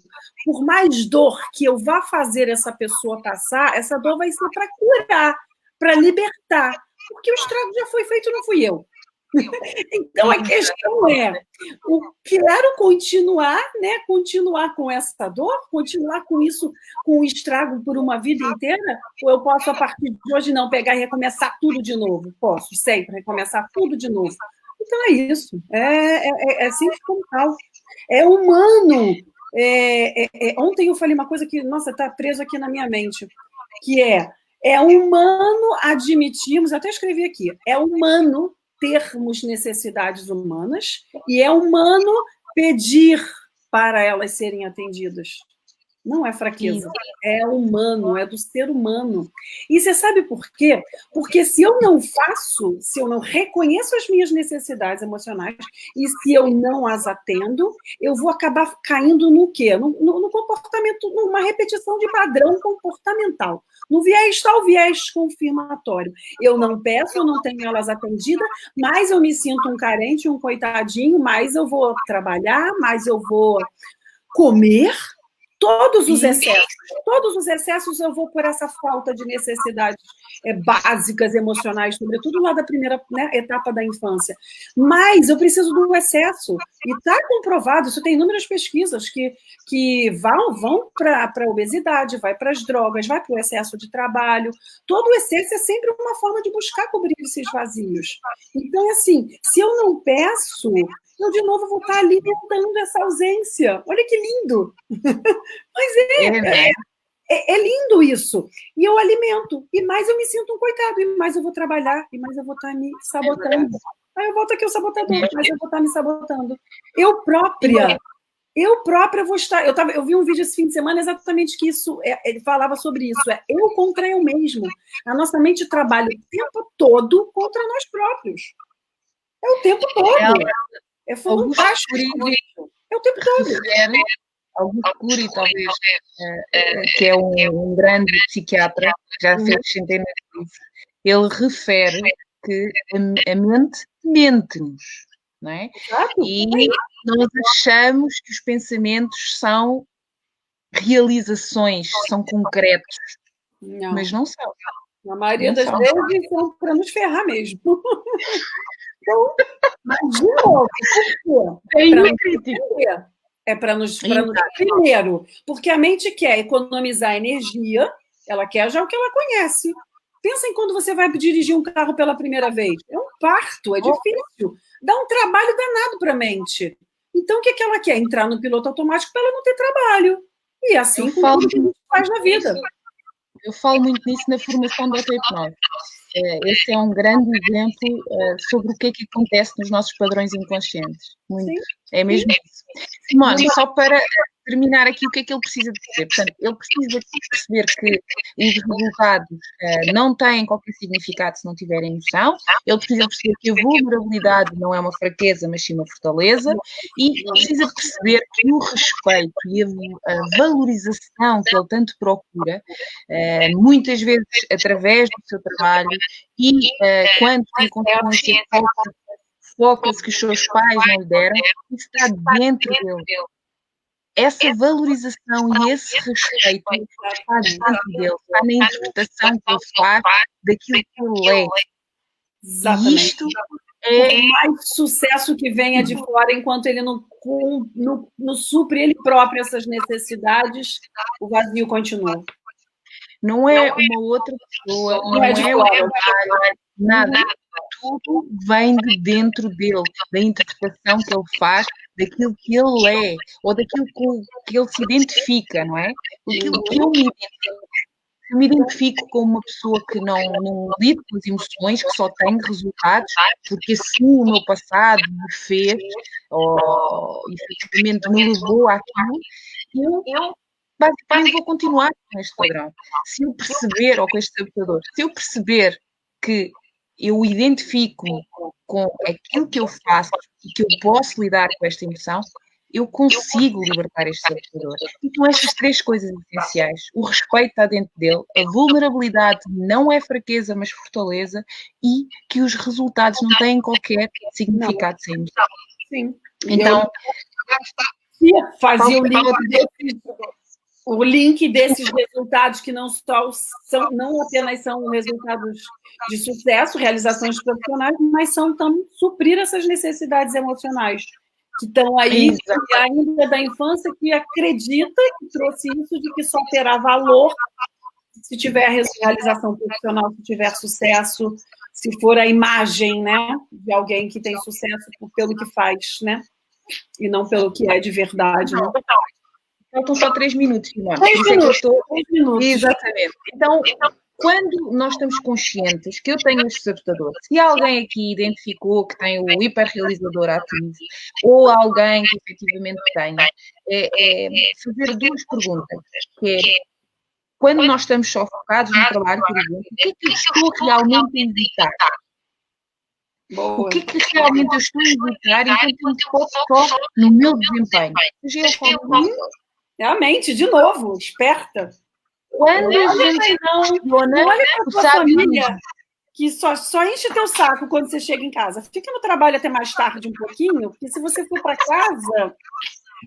Por mais dor que eu vá fazer essa pessoa passar, essa dor vai ser para curar, para libertar, porque o estrago já foi feito, não fui eu. Então, a questão é, eu quero continuar, né? Continuar com essa dor, continuar com isso, com o estrago por uma vida inteira, ou eu posso, a partir de hoje, não pegar e recomeçar tudo de novo? Posso, sempre, recomeçar tudo de novo. Então, é isso. É simples como tal. É humano. Ontem eu falei uma coisa que, nossa, está preso aqui na minha mente, que é humano admitirmos, até escrevi aqui, é humano termos necessidades humanas e é humano pedir para elas serem atendidas. Não é fraqueza, é humano, é do ser humano. E você sabe por quê? Porque se eu não faço, se eu não reconheço as minhas necessidades emocionais e se eu não as atendo, eu vou acabar caindo no quê? No comportamento, numa repetição de padrão comportamental. No viés, tal viés confirmatório. Eu não peço, eu não tenho elas atendidas, mais eu me sinto um carente, um coitadinho, mais eu vou trabalhar, mais eu vou comer. Todos os excessos eu vou por essa falta de necessidades básicas, emocionais, sobretudo lá da primeira, né, etapa da infância. Mas eu preciso do excesso. E está comprovado, isso tem inúmeras pesquisas que vão para a obesidade, vai para as drogas, vai para o excesso de trabalho. Todo o excesso é sempre uma forma de buscar cobrir esses vazios. Então, assim, se eu não peço, eu de novo vou estar alimentando essa ausência. Olha que lindo! Mas é lindo isso. E eu alimento. E mais eu me sinto um coitado. E mais eu vou trabalhar. E mais eu vou estar me sabotando. Aí eu volto aqui o sabotador. Mas eu vou estar me sabotando. Eu própria vou estar... Eu vi um vídeo esse fim de semana exatamente que isso... ele falava sobre isso. Eu contra eu mesmo. A nossa mente trabalha o tempo todo contra nós próprios. É o tempo todo. É fantástico. É o tempo todo. Augusto Cury, talvez, que é um grande psiquiatra, que já fez centenas de livros, ele refere que a mente mente-nos, não é? E nós achamos que os pensamentos são realizações, são concretos, mas não são. Na maioria das vezes são para nos ferrar mesmo. Então, mas, de novo, por quê? É para nos primeiro, porque a mente quer economizar energia, ela quer já o que ela conhece. Pensa em quando você vai dirigir um carro pela primeira vez. É um parto, é difícil. Dá um trabalho danado para a mente. Então, o que ela quer? Entrar no piloto automático para ela não ter trabalho. E assim como a gente faz na vida. Eu falo muito nisso na formação da auto-hipnose. Esse é um grande exemplo sobre o que é que acontece nos nossos padrões inconscientes. Muito. Sim. É mesmo isso. Simone, só para terminar aqui o que é que ele precisa de perceber. Portanto, ele precisa de perceber que os resultados não têm qualquer significado se não tiverem emoção. Ele precisa perceber que a vulnerabilidade não é uma fraqueza, mas sim uma fortaleza. E precisa perceber que o respeito e a valorização que ele tanto procura, muitas vezes através do seu trabalho e quando tem consequência foca-se que os seus pais não lhe deram, isso está dentro dele. Essa valorização e esse respeito está dentro dele, está na interpretação que ele faz daquilo que ele é. Exatamente. E isto é mais sucesso que venha de fora, enquanto ele não supre ele próprio essas necessidades, o vazio continua. Não é uma outra pessoa, não é o trabalho, nada. Tudo vem de dentro dele, da interpretação que ele faz, daquilo que ele é, ou daquilo que ele se identifica, não é? Aquilo que eu me identifico. Eu me identifico como uma pessoa que não lida com as emoções, que só tem resultados, porque assim o meu passado me fez, ou efetivamente me levou àquilo, eu basicamente vou continuar com este padrão. Se eu perceber, ou com este sabotador, se eu perceber que eu identifico-me com aquilo que eu faço e que eu posso lidar com esta emoção, eu consigo libertar este sabotador. Então, estas três coisas essenciais. O respeito está dentro dele, a vulnerabilidade não é fraqueza, mas fortaleza, e que os resultados não têm qualquer significado sem emoção. Sim. Então, fazia o link desses resultados que não apenas são resultados de sucesso, realizações profissionais, mas são também suprir essas necessidades emocionais que estão aí ainda da infância, que acredita que trouxe isso, de que só terá valor se tiver realização profissional, se tiver sucesso, se for a imagem, né, de alguém que tem sucesso pelo que faz, né, e não pelo que é de verdade. Né? Faltam só 3 minutos, Simone. 3 minutos. Exatamente. Então, quando nós estamos conscientes que eu tenho este sabotador, se alguém aqui identificou que tem o hiperrealizador ativo, ou alguém que efetivamente tenha, é fazer 2 perguntas, que é, quando nós estamos só focados no trabalho, por exemplo, o que é que eu estou realmente a evitar? O que é que realmente eu estou a evitar enquanto eu me foco só no meu desempenho? Realmente, de novo, esperta. Quando a gente não olha para a tua família que só enche teu saco quando você chega em casa. Fica no trabalho até mais tarde um pouquinho, porque se você for para casa,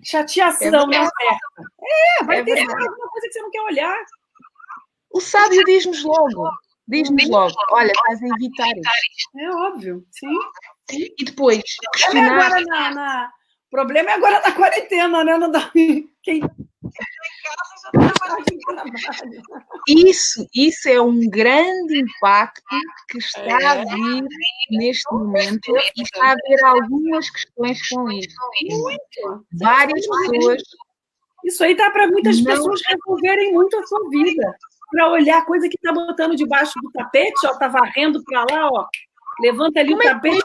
chateação não acerta. Vai ter alguma coisa que você não quer olhar. O sábio diz-nos logo, olha, estás a evitar isto. É óbvio, sim. E depois, questionar... O problema é agora na quarentena, né? Não dá... Quem Isso é um grande impacto que está a vir neste momento e está a haver algumas questões com isso. Muito. Várias pessoas... Isso aí tá para muitas pessoas resolverem muito a sua vida. Para olhar a coisa que está botando debaixo do tapete, ó, tá varrendo para lá, ó. Levanta ali o tapete.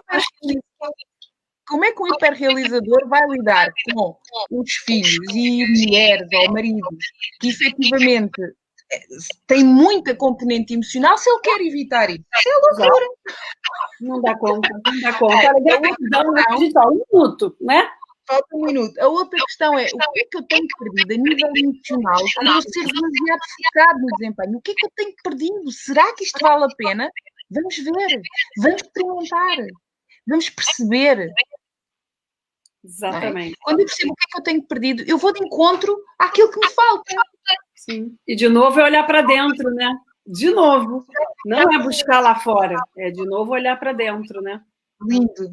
Como é que o hiperrealizador vai lidar com os filhos e mulheres ou maridos que efetivamente têm muita componente emocional se ele quer evitar isso? É loucura. Não dá conta. Olha, gratidão, um minuto, né? Falta um minuto. A outra questão é, o que é que eu tenho perdido a nível emocional por eu ser demasiado focado no desempenho? O que é que eu tenho perdido? Será que isto vale a pena? Vamos ver, vamos experimentar, vamos perceber. Exatamente. Quando eu percebo o que é que eu tenho perdido, eu vou de encontro àquilo que me falta. Sim. E de novo é olhar para dentro, né? De novo. Não é buscar lá fora, é de novo olhar para dentro, né? Lindo.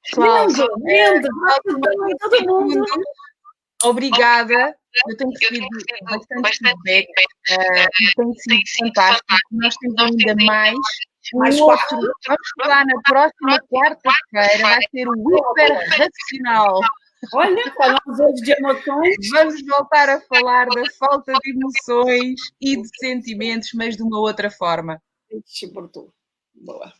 Pessoal, lindo. Todo mundo. Obrigada. Eu tenho recebido bastante feedback e tem sido fantástico. Nós temos ainda mais. Outro, vamos falar na próxima quarta-feira, vai ser o hiperracional. Olha, falamos hoje de emoções. Vamos voltar a falar da falta de emoções e de sentimentos, mas de uma outra forma. Boa.